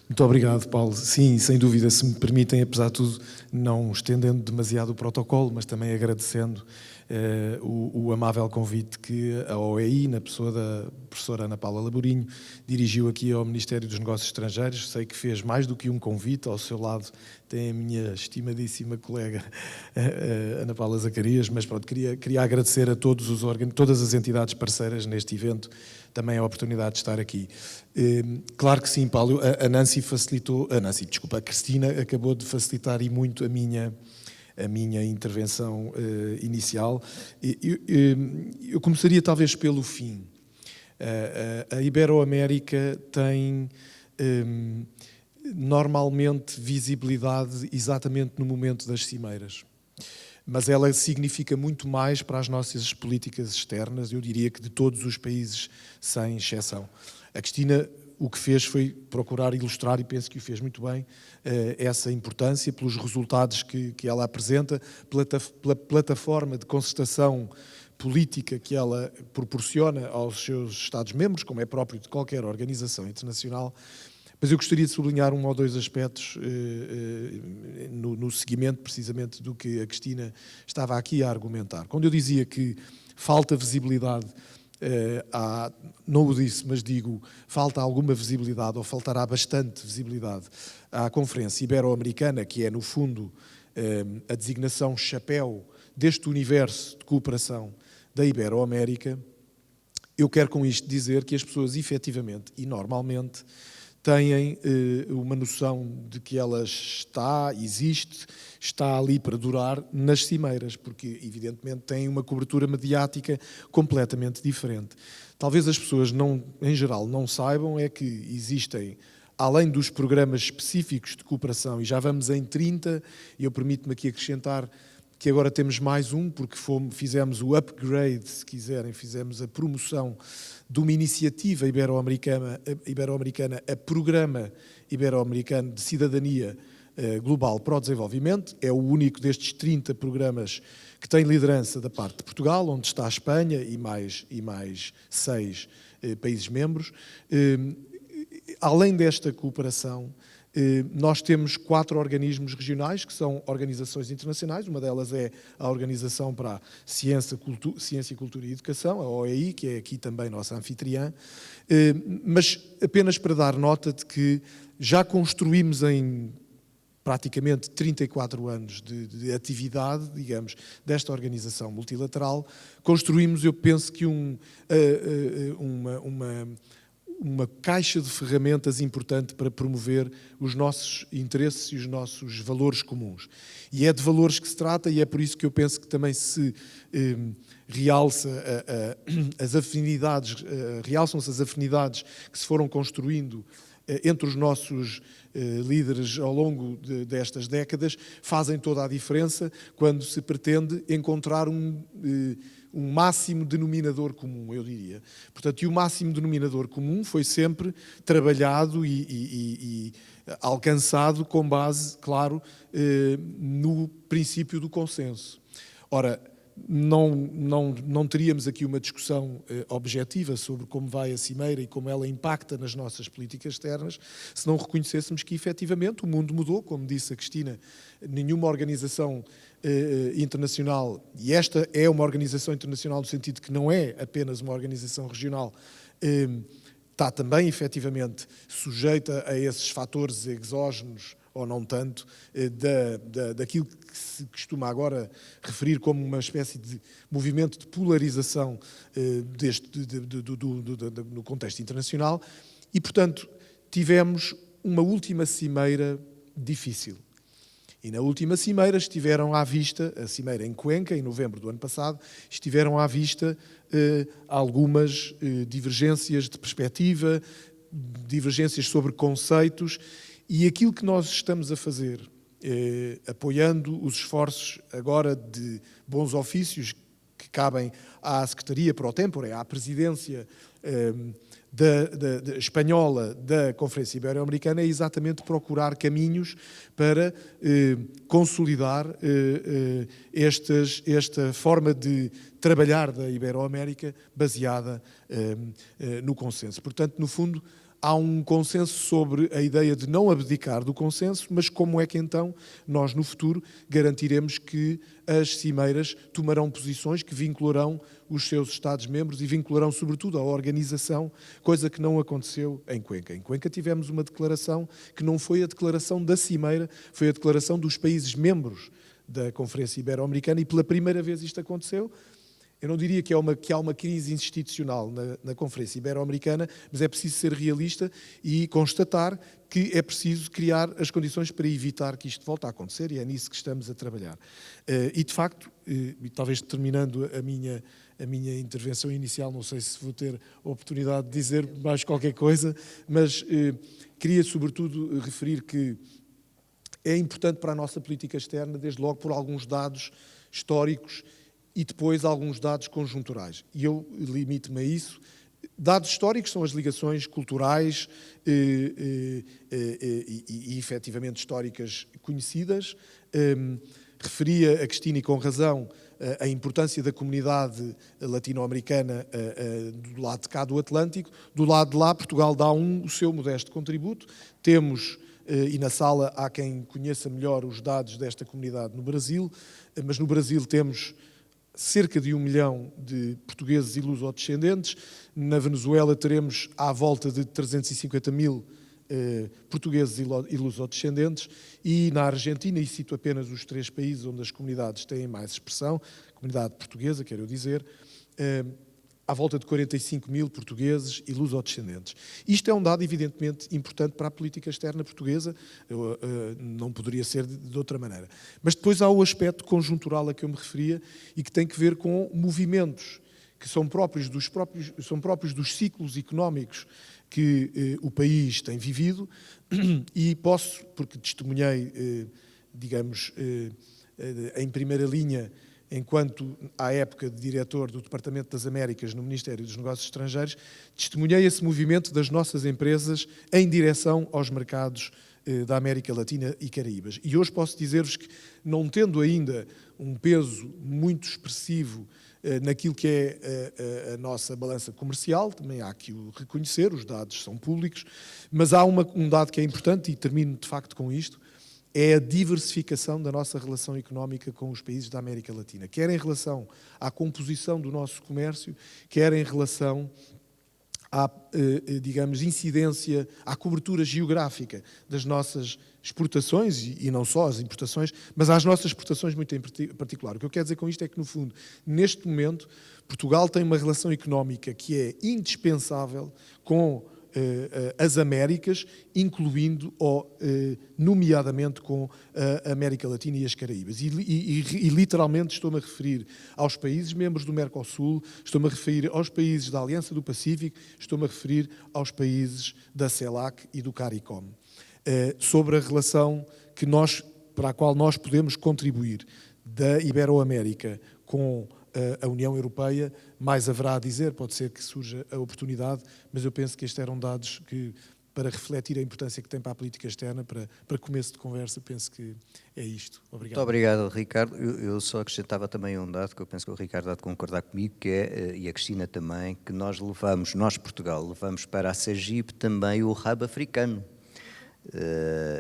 Muito obrigado, Paulo. Sim, sem dúvida, se me permitem, apesar de tudo, não estendendo demasiado o protocolo, mas também agradecendo o amável convite que a OEI, na pessoa da professora Ana Paula Laborinho, dirigiu aqui ao Ministério dos Negócios Estrangeiros. Sei que fez mais do que um convite. Ao seu lado tem a minha estimadíssima colega Ana Paula Zacarias, mas pronto, queria agradecer a todas as entidades parceiras neste evento também a oportunidade de estar aqui. Claro que sim, Paulo, a Cristina acabou de facilitar e muito a minha intervenção inicial. Eu começaria talvez pelo fim. A Iberoamérica tem normalmente visibilidade exatamente no momento das cimeiras, mas ela significa muito mais para as nossas políticas externas, eu diria que de todos os países, sem exceção. A Cristina o que fez foi procurar ilustrar, e penso que o fez muito bem, essa importância, pelos resultados que ela apresenta, pela plataforma de concertação política que ela proporciona aos seus Estados-membros, como é próprio de qualquer organização internacional. Mas eu gostaria de sublinhar um ou dois aspectos no seguimento, precisamente, do que a Cristina estava aqui a argumentar. Quando eu dizia que falta visibilidade, não o disse, mas digo, falta alguma visibilidade, ou faltará bastante visibilidade à Conferência Ibero-Americana, que é, no fundo, a designação chapéu deste universo de cooperação da Ibero-América. Eu quero com isto dizer que as pessoas, efetivamente e normalmente, têm uma noção de que ela existe, está ali para durar nas cimeiras, porque evidentemente têm uma cobertura mediática completamente diferente. Talvez as pessoas, em geral, não saibam é que existem, além dos programas específicos de cooperação, e já vamos em 30, e eu permito-me aqui acrescentar que agora temos mais um, porque fizemos o upgrade, se quiserem, fizemos a promoção de uma iniciativa ibero-americana, a Programa Ibero-Americano de Cidadania Global para o Desenvolvimento. É o único destes 30 programas que tem liderança da parte de Portugal, onde está a Espanha e mais 6 países membros. Além desta cooperação, nós temos 4 organismos regionais, que são organizações internacionais. Uma delas é a Organização para a Ciência, Cultura e Educação, a OEI, que é aqui também nossa anfitriã. Mas apenas para dar nota de que já construímos em praticamente 34 anos de atividade, digamos, desta organização multilateral, construímos, eu penso que uma caixa de ferramentas importante para promover os nossos interesses e os nossos valores comuns. E é de valores que se trata, e é por isso que eu penso que também se realça as afinidades, realçam-se as afinidades que se foram construindo entre os nossos líderes ao longo destas décadas, fazem toda a diferença quando se pretende encontrar um máximo denominador comum, eu diria. Portanto, e o máximo denominador comum foi sempre trabalhado e alcançado com base, claro, no princípio do consenso. Ora, não teríamos aqui uma discussão objetiva sobre como vai a Cimeira e como ela impacta nas nossas políticas externas, se não reconhecêssemos que, efetivamente, o mundo mudou, como disse a Cristina. Nenhuma organização internacional, e esta é uma organização internacional no sentido que não é apenas uma organização regional, está também, efetivamente, sujeita a esses fatores exógenos, ou não tanto, daquilo que se costuma agora referir como uma espécie de movimento de polarização no contexto internacional. E, portanto, tivemos uma última cimeira difícil. E na última cimeira estiveram à vista, a cimeira em Cuenca, em novembro do ano passado, estiveram à vista algumas divergências de perspectiva, divergências sobre conceitos, e aquilo que nós estamos a fazer, apoiando os esforços agora de bons ofícios que cabem à Secretaria Pro Tempore, à presidência espanhola da Conferência Ibero-Americana, é exatamente procurar caminhos para consolidar esta forma de trabalhar da Ibero-América baseada no consenso. Portanto, no fundo, há um consenso sobre a ideia de não abdicar do consenso, mas como é que então nós no futuro garantiremos que as cimeiras tomarão posições que vincularão os seus Estados-membros e vincularão sobretudo a organização, coisa que não aconteceu em Cuenca. Em Cuenca tivemos uma declaração que não foi a declaração da cimeira, foi a declaração dos países membros da Conferência Ibero-Americana, e pela primeira vez isto aconteceu. Eu não diria que há uma crise institucional na Conferência Ibero-Americana, mas é preciso ser realista e constatar que é preciso criar as condições para evitar que isto volte a acontecer, e é nisso que estamos a trabalhar. E, de facto, e talvez terminando a minha intervenção inicial, não sei se vou ter a oportunidade de dizer mais qualquer coisa, mas queria, sobretudo, referir que é importante para a nossa política externa, desde logo por alguns dados históricos e depois alguns dados conjunturais. E eu limito-me a isso. Dados históricos são as ligações culturais e efetivamente históricas conhecidas. Referia a Cristina, e com razão, a importância da comunidade latino-americana do lado de cá do Atlântico. Do lado de lá, Portugal dá o seu modesto contributo. Temos, e na sala há quem conheça melhor os dados desta comunidade no Brasil, mas no Brasil temos cerca de 1 milhão de portugueses e lusodescendentes. Na Venezuela teremos à volta de 350 mil portugueses e lusodescendentes, e na Argentina, e cito apenas os 3 países onde as comunidades têm mais expressão, a comunidade portuguesa, quero dizer, à volta de 45 mil portugueses e lusodescendentes. Isto é um dado evidentemente importante para a política externa portuguesa, não poderia ser de outra maneira. Mas depois há o aspecto conjuntural a que eu me referia e que tem que ver com movimentos que são próprios dos ciclos económicos que o país tem vivido, e posso, porque testemunhei, digamos, em primeira linha, enquanto à época de diretor do Departamento das Américas no Ministério dos Negócios Estrangeiros, testemunhei esse movimento das nossas empresas em direção aos mercados da América Latina e Caraíbas. E hoje posso dizer-vos que, não tendo ainda um peso muito expressivo naquilo que é a nossa balança comercial, também há que o reconhecer, os dados são públicos, mas há um dado que é importante, e termino de facto com isto, é a diversificação da nossa relação económica com os países da América Latina, quer em relação à composição do nosso comércio, quer em relação à, digamos, incidência, à cobertura geográfica das nossas exportações, e não só as importações, mas às nossas exportações muito em particular. O que eu quero dizer com isto é que, no fundo, neste momento, Portugal tem uma relação económica que é indispensável com as Américas, incluindo, nomeadamente, com a América Latina e as Caraíbas. E literalmente estou-me a referir aos países membros do Mercosul, estou-me a referir aos países da Aliança do Pacífico, estou-me a referir aos países da CELAC e do CARICOM. Sobre a relação para a qual nós podemos contribuir da Ibero-América com a União Europeia, mais haverá a dizer, pode ser que surja a oportunidade, mas eu penso que estes eram dados que, para refletir a importância que tem para a política externa, para começo de conversa, penso que é isto. Obrigado. Muito obrigado, Ricardo. Eu só acrescentava também um dado que eu penso que o Ricardo há de concordar comigo, que é, e a Cristina também, que nós, Portugal, levamos para a CEGIB também o hub africano.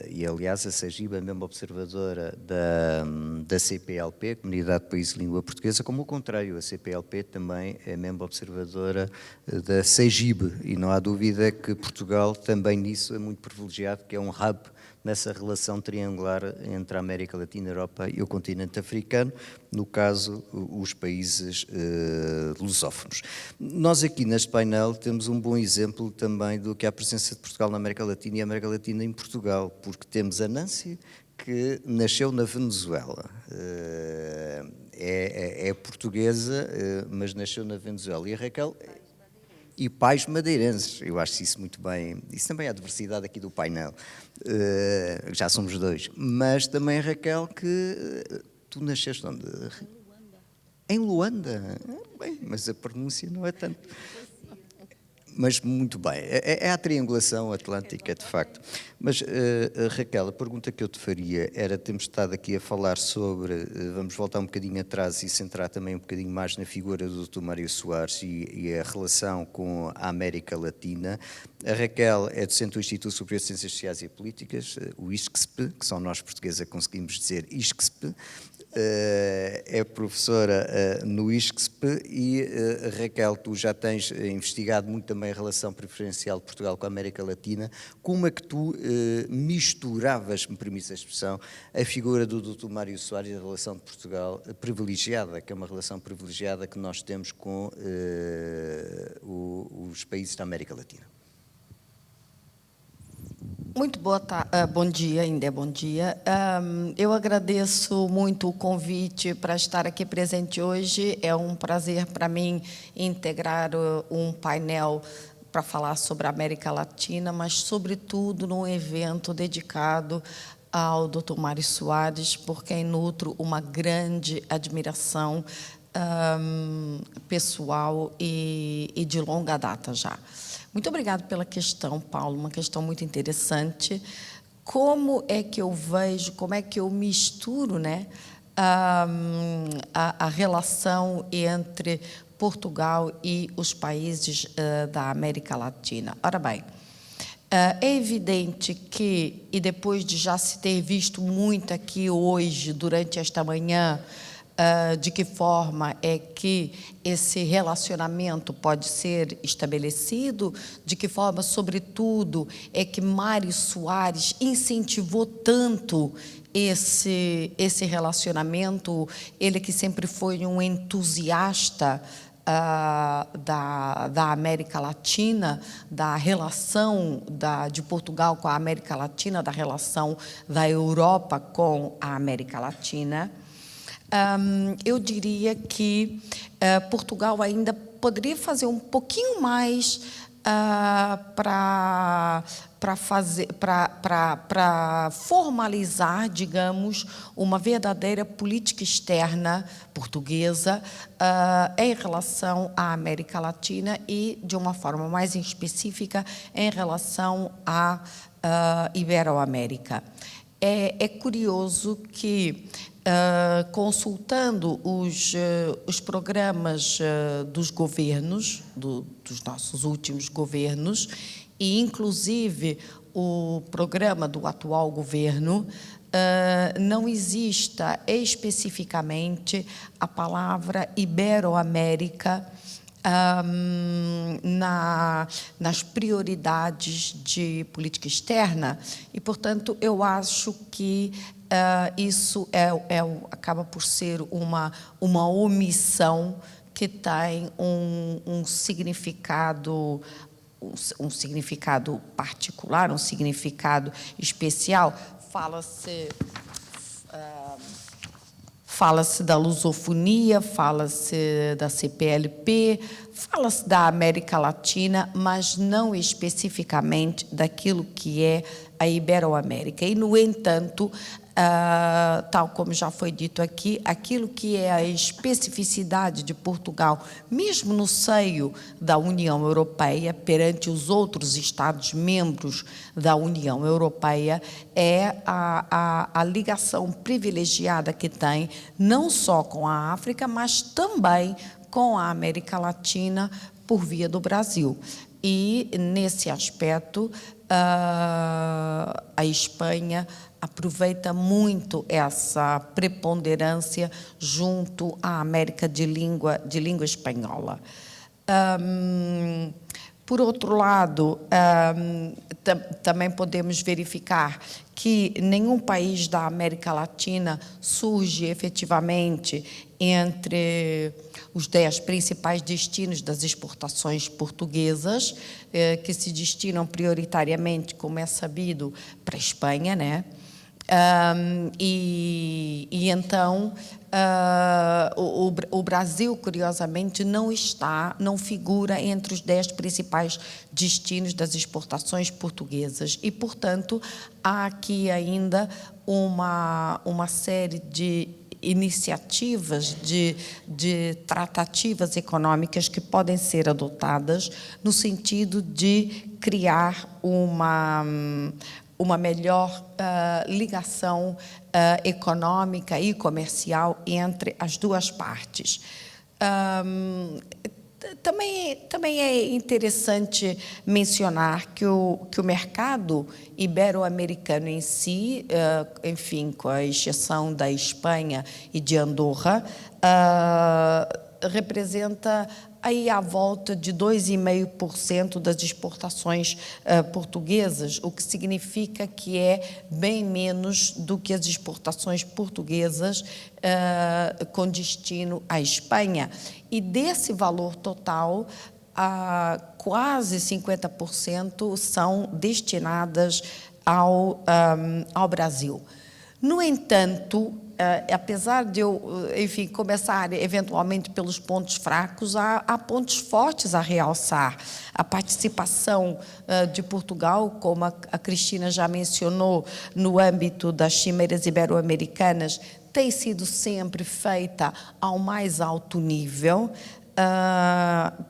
E aliás a CEGIB é mesmo observadora da CPLP, Comunidade de Países de Língua Portuguesa, como o contrário, a CPLP também é mesmo observadora da CEGIB, e não há dúvida que Portugal também nisso é muito privilegiado, que é um hub nessa relação triangular entre a América Latina, a Europa e o continente africano, no caso, os países lusófonos. Nós aqui neste painel temos um bom exemplo também do que é a presença de Portugal na América Latina e a América Latina em Portugal, porque temos a Nânsia, que nasceu na Venezuela. É portuguesa, mas nasceu na Venezuela. E a Raquel... E pais madeirenses, eu acho isso muito bem. Isso também é a diversidade aqui do painel. Já somos dois. Mas também a Raquel, que tu nasceste onde? Em Luanda. Bem, mas a pronúncia não é tanto. Mas muito bem, é a triangulação atlântica, de facto. Mas, Raquel, a pergunta que eu te faria era, temos estado aqui a falar sobre, vamos voltar um bocadinho atrás e centrar também um bocadinho mais na figura do Dr. Mário Soares e a relação com a América Latina. A Raquel é docente do Instituto Superior de Ciências Sociais e Políticas, o ISCSP, que só nós portugueses conseguimos dizer ISCSP. É professora no ISCSP e, Raquel, tu já tens investigado muito também a relação preferencial de Portugal com a América Latina. Como é que tu misturavas, me permite a expressão, a figura do Dr. Mário Soares e a relação de Portugal privilegiada, que é uma relação privilegiada que nós temos com os países da América Latina? Muito bom dia, ainda é bom dia. Eu agradeço muito o convite para estar aqui presente hoje. É um prazer para mim integrar um painel para falar sobre a América Latina, mas, sobretudo, num evento dedicado ao Dr. Mário Soares, por quem nutro uma grande admiração pessoal e de longa data já. Muito obrigada pela questão, Paulo, uma questão muito interessante. Como é que eu vejo, como é que eu misturo, né, a relação entre Portugal e os países da América Latina? Ora bem, é evidente que, e depois de já se ter visto muito aqui hoje, durante esta manhã, de que forma é que esse relacionamento pode ser estabelecido, de que forma, sobretudo, é que Mário Soares incentivou tanto esse relacionamento, ele que sempre foi um entusiasta da América Latina, da relação de Portugal com a América Latina, da relação da Europa com a América Latina. Eu diria que Portugal ainda poderia fazer um pouquinho mais para formalizar, digamos, uma verdadeira política externa portuguesa em relação à América Latina e, de uma forma mais específica, em relação à Ibero-América. É curioso que, consultando os programas dos governos, dos nossos últimos governos, e inclusive o programa do atual governo, não exista especificamente a palavra Ibero-América nas prioridades de política externa, e, portanto, eu acho que isso acaba por ser uma omissão que tem um significado particular, um significado especial. Fala-se da lusofonia, fala-se da CPLP, fala-se da América Latina, mas não especificamente daquilo que é a Ibero-América. E, no entanto, tal como já foi dito aqui, aquilo que é a especificidade de Portugal, mesmo no seio da União Europeia, perante os outros Estados-membros da União Europeia, é a ligação privilegiada que tem, não só com a África, mas também com a América Latina, por via do Brasil. E, nesse aspecto, a Espanha aproveita muito essa preponderância junto à América de língua espanhola. Por outro lado, também podemos verificar que nenhum país da América Latina surge efetivamente entre os 10 principais destinos das exportações portuguesas, que se destinam prioritariamente, como é sabido, para a Espanha, né? E então o Brasil, curiosamente, não figura entre os 10 principais destinos das exportações portuguesas e, portanto, há aqui ainda uma série de iniciativas, de tratativas econômicas que podem ser adotadas no sentido de criar uma melhor ligação econômica e comercial entre as duas partes. Também é interessante mencionar que o mercado ibero-americano em si, enfim, com a exceção da Espanha e de Andorra, representa aí à volta de 2,5% das exportações portuguesas, o que significa que é bem menos do que as exportações portuguesas com destino à Espanha. E desse valor total, quase 50% são destinadas ao Brasil. No entanto, apesar de eu, enfim, começar eventualmente pelos pontos fracos, há pontos fortes a realçar. A participação de Portugal, como a Cristina já mencionou, no âmbito das cimeiras ibero-americanas, tem sido sempre feita ao mais alto nível.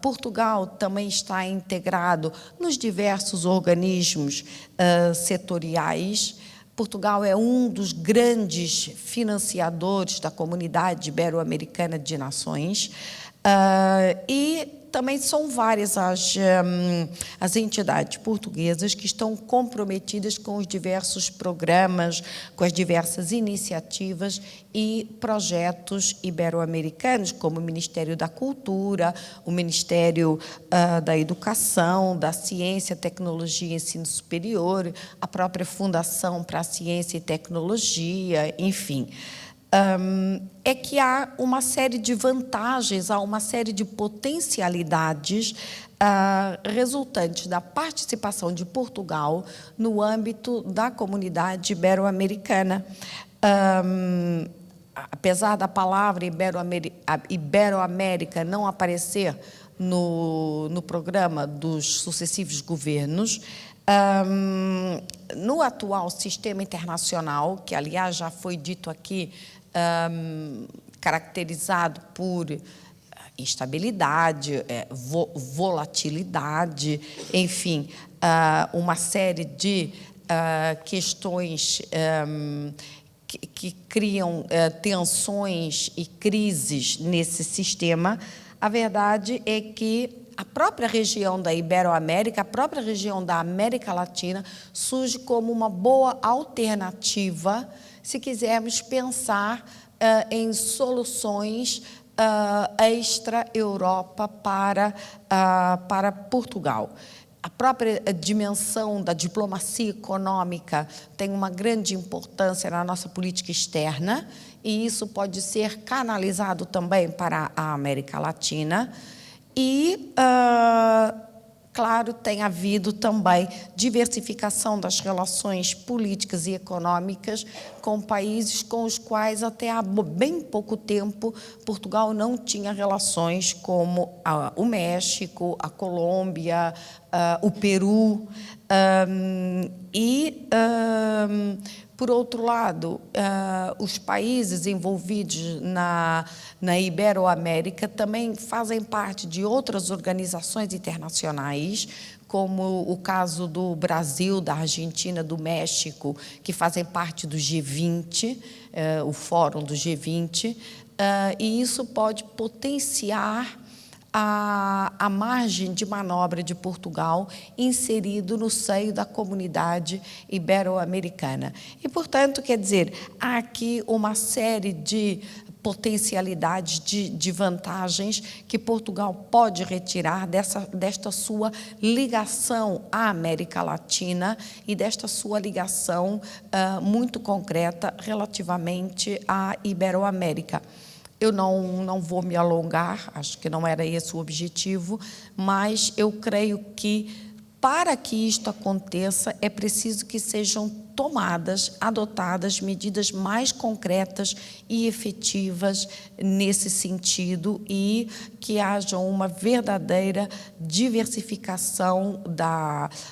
Portugal também está integrado nos diversos organismos setoriais. Portugal é um dos grandes financiadores da Comunidade Ibero-Americana de Nações e também são várias as entidades portuguesas que estão comprometidas com os diversos programas, com as diversas iniciativas e projetos ibero-americanos, como o Ministério da Cultura, o Ministério da Educação, da Ciência, Tecnologia e Ensino Superior, a própria Fundação para a Ciência e Tecnologia, enfim. É que há uma série de vantagens, há uma série de potencialidades resultantes da participação de Portugal no âmbito da Comunidade Ibero-Americana. Apesar da palavra Ibero-América não aparecer no programa dos sucessivos governos, no atual sistema internacional, que, aliás, já foi dito aqui, caracterizado por instabilidade, volatilidade, enfim, uma série de questões que criam tensões e crises nesse sistema. A verdade é que a própria região da Ibero-América, a própria região da América Latina, surge como uma boa alternativa se quisermos pensar em soluções extra-Europa para Portugal. A própria dimensão da diplomacia econômica tem uma grande importância na nossa política externa e isso pode ser canalizado também para a América Latina. E, claro, tem havido também diversificação das relações políticas e econômicas com países com os quais até há bem pouco tempo Portugal não tinha relações, como o México, a Colômbia, o Peru. Por outro lado, os países envolvidos na Ibero-América também fazem parte de outras organizações internacionais, como o caso do Brasil, da Argentina, do México, que fazem parte do G20, o Fórum do G20, e isso pode potenciar a margem de manobra de Portugal inserido no seio da comunidade ibero-americana. E, portanto, quer dizer, há aqui uma série de potencialidades, de vantagens que Portugal pode retirar desta sua ligação à América Latina e desta sua ligação muito concreta relativamente à Ibero-América. Eu não vou me alongar, acho que não era esse o objetivo, mas eu creio que Para que isto aconteça, é preciso que sejam tomadas, adotadas medidas mais concretas e efetivas nesse sentido e que haja uma verdadeira diversificação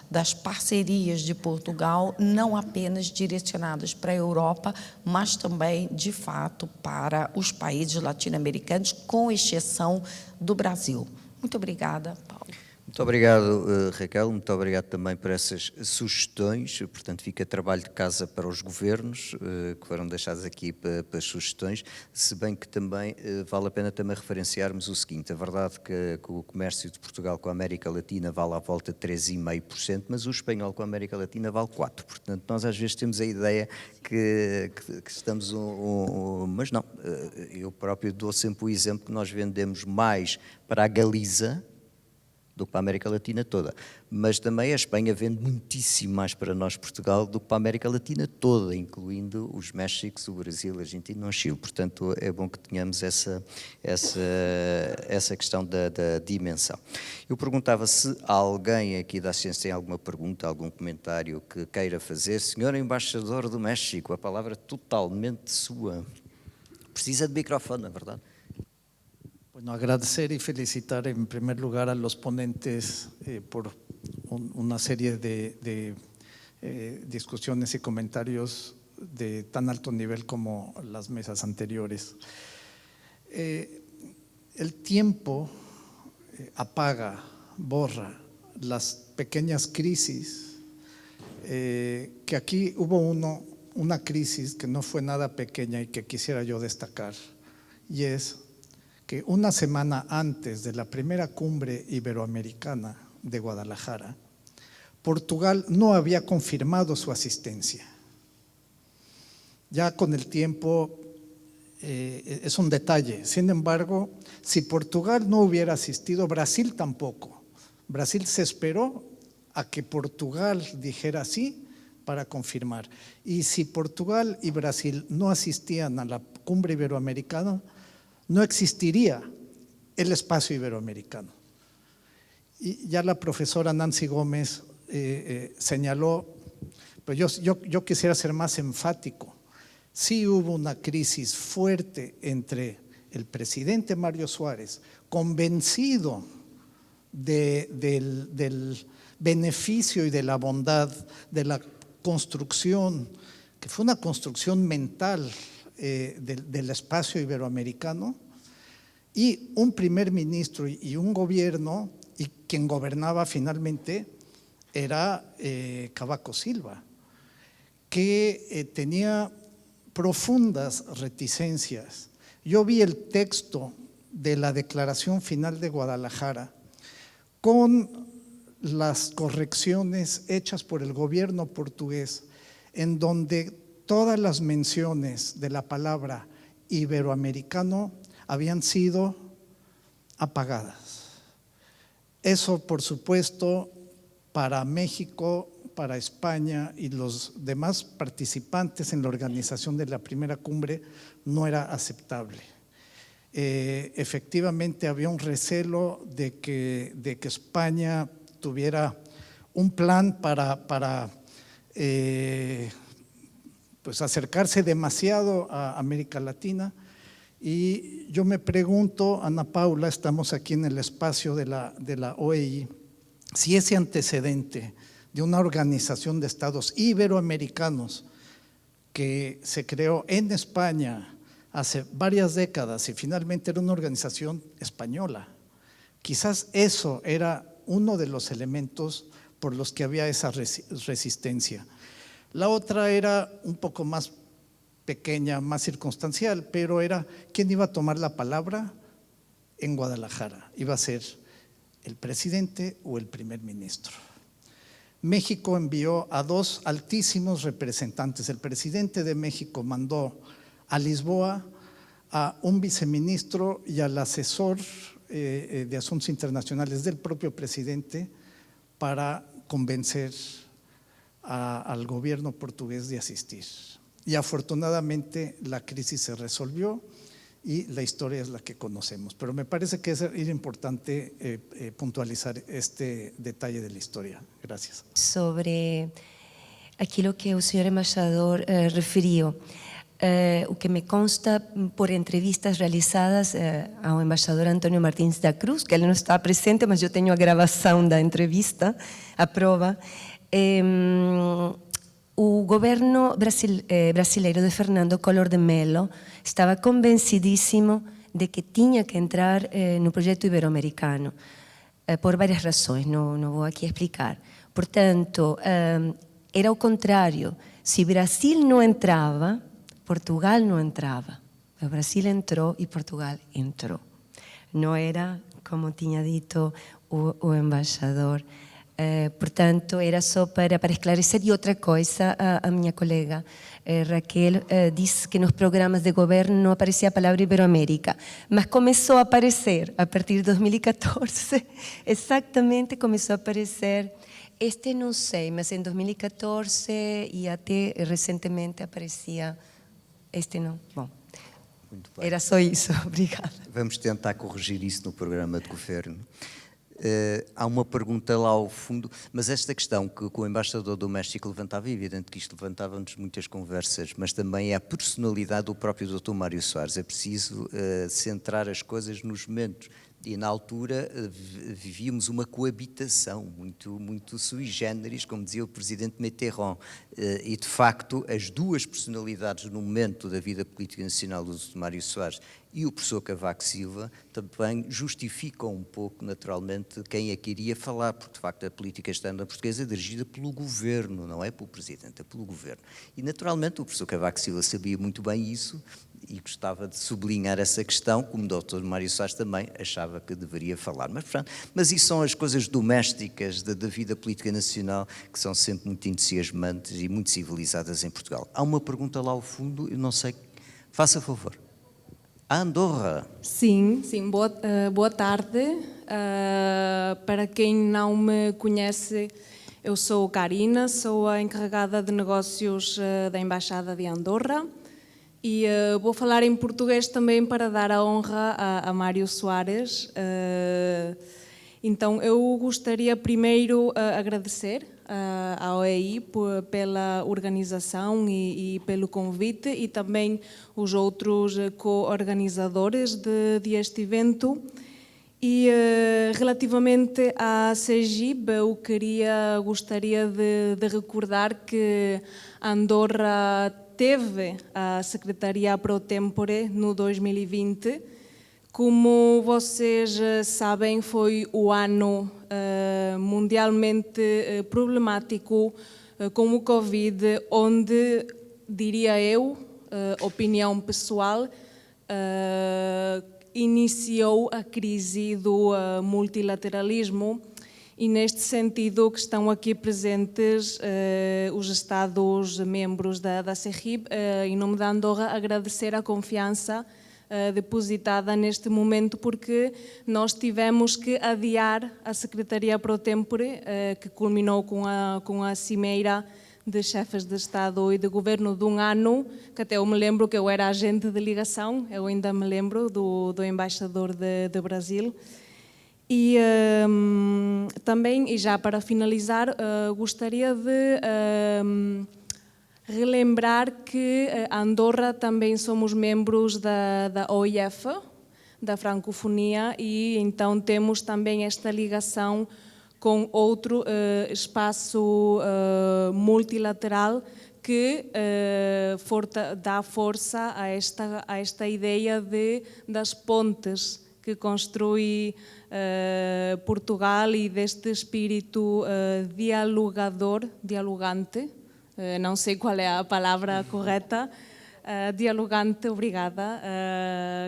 das parcerias de Portugal, não apenas direcionadas para a Europa, mas também, de fato, para os países latino-americanos, com exceção do Brasil. Muito obrigada, Paulo. Muito obrigado, Raquel, muito obrigado também por essas sugestões, portanto fica trabalho de casa para os governos que foram deixados aqui para as sugestões, se bem que também vale a pena também referenciarmos o seguinte, a verdade que o comércio de Portugal com a América Latina vale à volta de 3,5%, mas o espanhol com a América Latina vale 4%, portanto nós às vezes temos a ideia que estamos mas não, eu próprio dou sempre o exemplo que nós vendemos mais para a Galiza do que para a América Latina toda, mas também a Espanha vende muitíssimo mais para nós, Portugal, do que para a América Latina toda, incluindo os Méxicos, o Brasil, a Argentina e o Chile, portanto é bom que tenhamos essa questão da dimensão. Eu perguntava se alguém aqui da assistência tem alguma pergunta, algum comentário que queira fazer. Senhor Embaixador do México, a palavra totalmente sua. Precisa de microfone, na verdade. Bueno, agradecer y felicitar en primer lugar a los ponentes por una serie de discusiones y comentarios de tan alto nivel como las mesas anteriores. El tiempo apaga, borra las pequeñas crisis, que aquí hubo una crisis que no fue nada pequeña y que quisiera yo destacar, y es que una semana antes de la primera cumbre iberoamericana de Guadalajara, Portugal no había confirmado su asistencia. Ya con el tiempo es un detalle. Sin embargo, si Portugal no hubiera asistido, Brasil tampoco. Brasil se esperó a que Portugal dijera sí para confirmar. Y si Portugal y Brasil no asistían a la cumbre iberoamericana, no existiría el espacio iberoamericano. Y ya la profesora Nancy Gómez señaló, pero yo quisiera ser más enfático. Sí hubo una crisis fuerte entre el presidente Mario Suárez, convencido del beneficio y de la bondad de la construcción, que fue una construcción mental del espacio iberoamericano, y un primer ministro y un gobierno, y quien gobernaba finalmente era Cavaco Silva, que tenía profundas reticencias. Yo vi el texto de la Declaración Final de Guadalajara con las correcciones hechas por el gobierno portugués, en donde todas las menciones de la palabra iberoamericano habían sido apagadas. Eso, por supuesto, para México, para España y los demás participantes en la organización de la primera cumbre no era aceptable. Efectivamente había un recelo de que España tuviera un plan para pues acercarse demasiado a América Latina, y yo me pregunto, Ana Paula, estamos aquí en el espacio de la OEI, si ese antecedente de una organización de estados iberoamericanos que se creó en España hace varias décadas y finalmente era una organización española, quizás eso era uno de los elementos por los que había esa resistencia. La otra era un poco más pequeña, más circunstancial, pero era quién iba a tomar la palabra en Guadalajara. Iba a ser el presidente o el primer ministro. México envió a dos altísimos representantes. El presidente de México mandó a Lisboa a un viceministro y al asesor de Asuntos Internacionales del propio presidente para convencer al gobierno portugués de asistir. Y afortunadamente la crisis se resolvió y la historia es la que conocemos. Pero me parece que es importante puntualizar este detalle de la historia. Gracias. Sobre aquilo que o senhor embaixador referiu. O que me consta por entrevistas realizadas ao embaixador Antônio Martins da Cruz, que ele não está presente, mas eu tenho a gravação da entrevista, a prova. O governo brasileiro de Fernando Collor de Mello estava convencidíssimo de que tinha que entrar no projeto ibero-americano, por várias razões, não vou aqui explicar. Portanto, era o contrário. Se Brasil não entrava, Portugal não entrava. O Brasil entrou e Portugal entrou. Não era, como tinha dito o embaixador. Portanto, era só para esclarecer. E outra coisa, a minha colega Raquel disse que nos programas de governo não aparecia a palavra Iberoamérica, mas começou a aparecer a partir de 2014, exatamente começou a aparecer. Este não sei, mas em 2014 e até recentemente aparecia. Este não. Bom, Muito bem. era só isso. Obrigada. Vamos tentar corrigir isso no programa de governo. Há uma pergunta lá ao fundo, mas esta questão que o embaixador do México levantava, é evidente que isto levantava-nos muitas conversas, mas também é a personalidade do próprio Dr. Mário Soares. É preciso centrar as coisas nos momentos. E na altura vivíamos uma coabitação muito sui generis, como dizia o presidente Mitterrand, e de facto as duas personalidades no momento da vida política nacional do Dr. Mário Soares e o professor Cavaco Silva também justificam um pouco naturalmente quem é que iria falar, porque de facto a política externa portuguesa é dirigida pelo governo, não é pelo presidente, é pelo governo. E naturalmente o professor Cavaco Silva sabia muito bem isso, e gostava de sublinhar essa questão, como o Dr. Mário Soares também achava que deveria falar. Mas isso são as coisas domésticas da vida política nacional, que são sempre muito entusiasmantes e muito civilizadas em Portugal. Há uma pergunta lá ao fundo, eu não sei, faça favor. A Andorra. Sim, boa tarde. Para quem não me conhece, eu sou Karina, sou a encarregada de negócios da Embaixada de Andorra. E vou falar em português também para dar a honra a Mário Soares. Então, eu gostaria primeiro agradecer à OEI pela organização e pelo convite, e também os outros co-organizadores deste evento. E relativamente à CEGIB, eu gostaria de recordar que Andorra teve a Secretaria Pro Tempore no 2020. Como vocês sabem, foi o ano mundialmente problemático com o Covid, onde, diria eu, opinião pessoal, iniciou a crise do multilateralismo. E neste sentido que estão aqui presentes os Estados-membros da CEGIB, em nome da Andorra, agradecer a confiança depositada neste momento, porque nós tivemos que adiar a Secretaria Pro Tempore, que culminou com a cimeira de chefes de Estado e de Governo de um ano, que até eu me lembro que eu era agente de ligação, eu ainda me lembro do embaixador de Brasil. E também, e já para finalizar, gostaria de relembrar que Andorra também somos membros da OIF, da francofonia, e então temos também esta ligação com outro espaço multilateral que dá força a esta ideia das pontes que construi Portugal, e deste espírito dialogante, não sei qual é a palavra correta, dialogante, obrigada,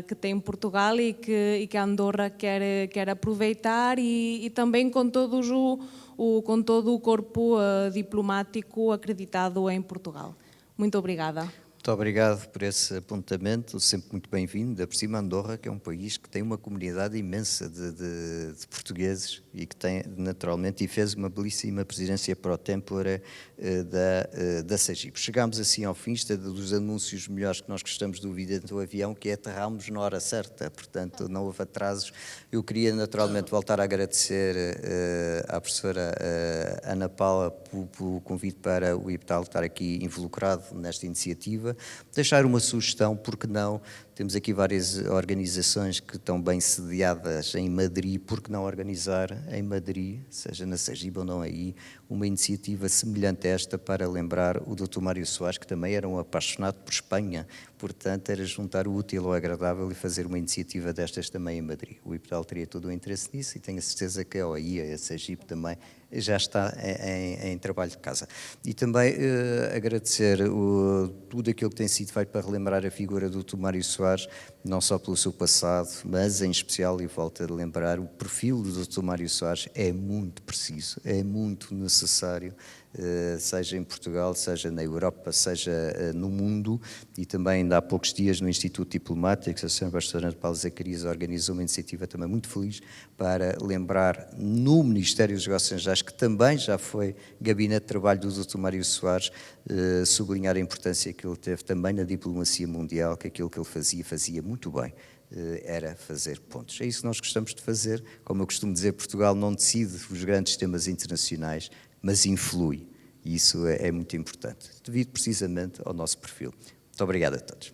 que tem Portugal e que Andorra quer aproveitar, e também com todo o corpo diplomático acreditado em Portugal. Muito obrigada. Muito obrigado por esse apontamento, sempre muito bem-vindo. Ainda por cima, Andorra, que é um país que tem uma comunidade imensa de portugueses e que tem, naturalmente, e fez uma belíssima presidência pro tempore da SEGIP. Chegámos assim ao fim, isto é dos anúncios melhores que nós gostamos do vídeo do avião, que é aterramos na hora certa, portanto não houve atrasos. Eu queria naturalmente voltar a agradecer à professora Ana Paula pelo convite para o IPTAL estar aqui involucrado nesta iniciativa. Deixar uma sugestão, porque não? Temos aqui várias organizações que estão bem sediadas em Madrid, por que não organizar em Madrid, seja na SEGIP ou não aí, uma iniciativa semelhante a esta para lembrar o Dr. Mário Soares, que também era um apaixonado por Espanha, portanto era juntar o útil ao agradável e fazer uma iniciativa destas também em Madrid. O IPTAL teria todo o interesse nisso e tenho a certeza que a OI, a SEGIP também, já está em trabalho de casa. E também agradecer tudo aquilo que tem sido feito para relembrar a figura do Dr. Mário Soares, não só pelo seu passado, mas em especial, e volto a lembrar, o perfil do Dr. Mário Soares é muito preciso, é muito necessário, seja em Portugal, seja na Europa, seja no mundo, e também ainda há poucos dias no Instituto Diplomático, a Sra. Embaixadora Paula Zacarias organizou uma iniciativa também muito feliz para lembrar no Ministério dos Negócios Estrangeiros, que também já foi gabinete de trabalho do Dr. Mário Soares, sublinhar a importância que ele teve também na diplomacia mundial, que aquilo que ele fazia muito bem, era fazer pontos. É isso que nós gostamos de fazer. Como eu costumo dizer, Portugal não decide os grandes temas internacionais, mas influi. E isso é muito importante, devido precisamente ao nosso perfil. Muito obrigado a todos.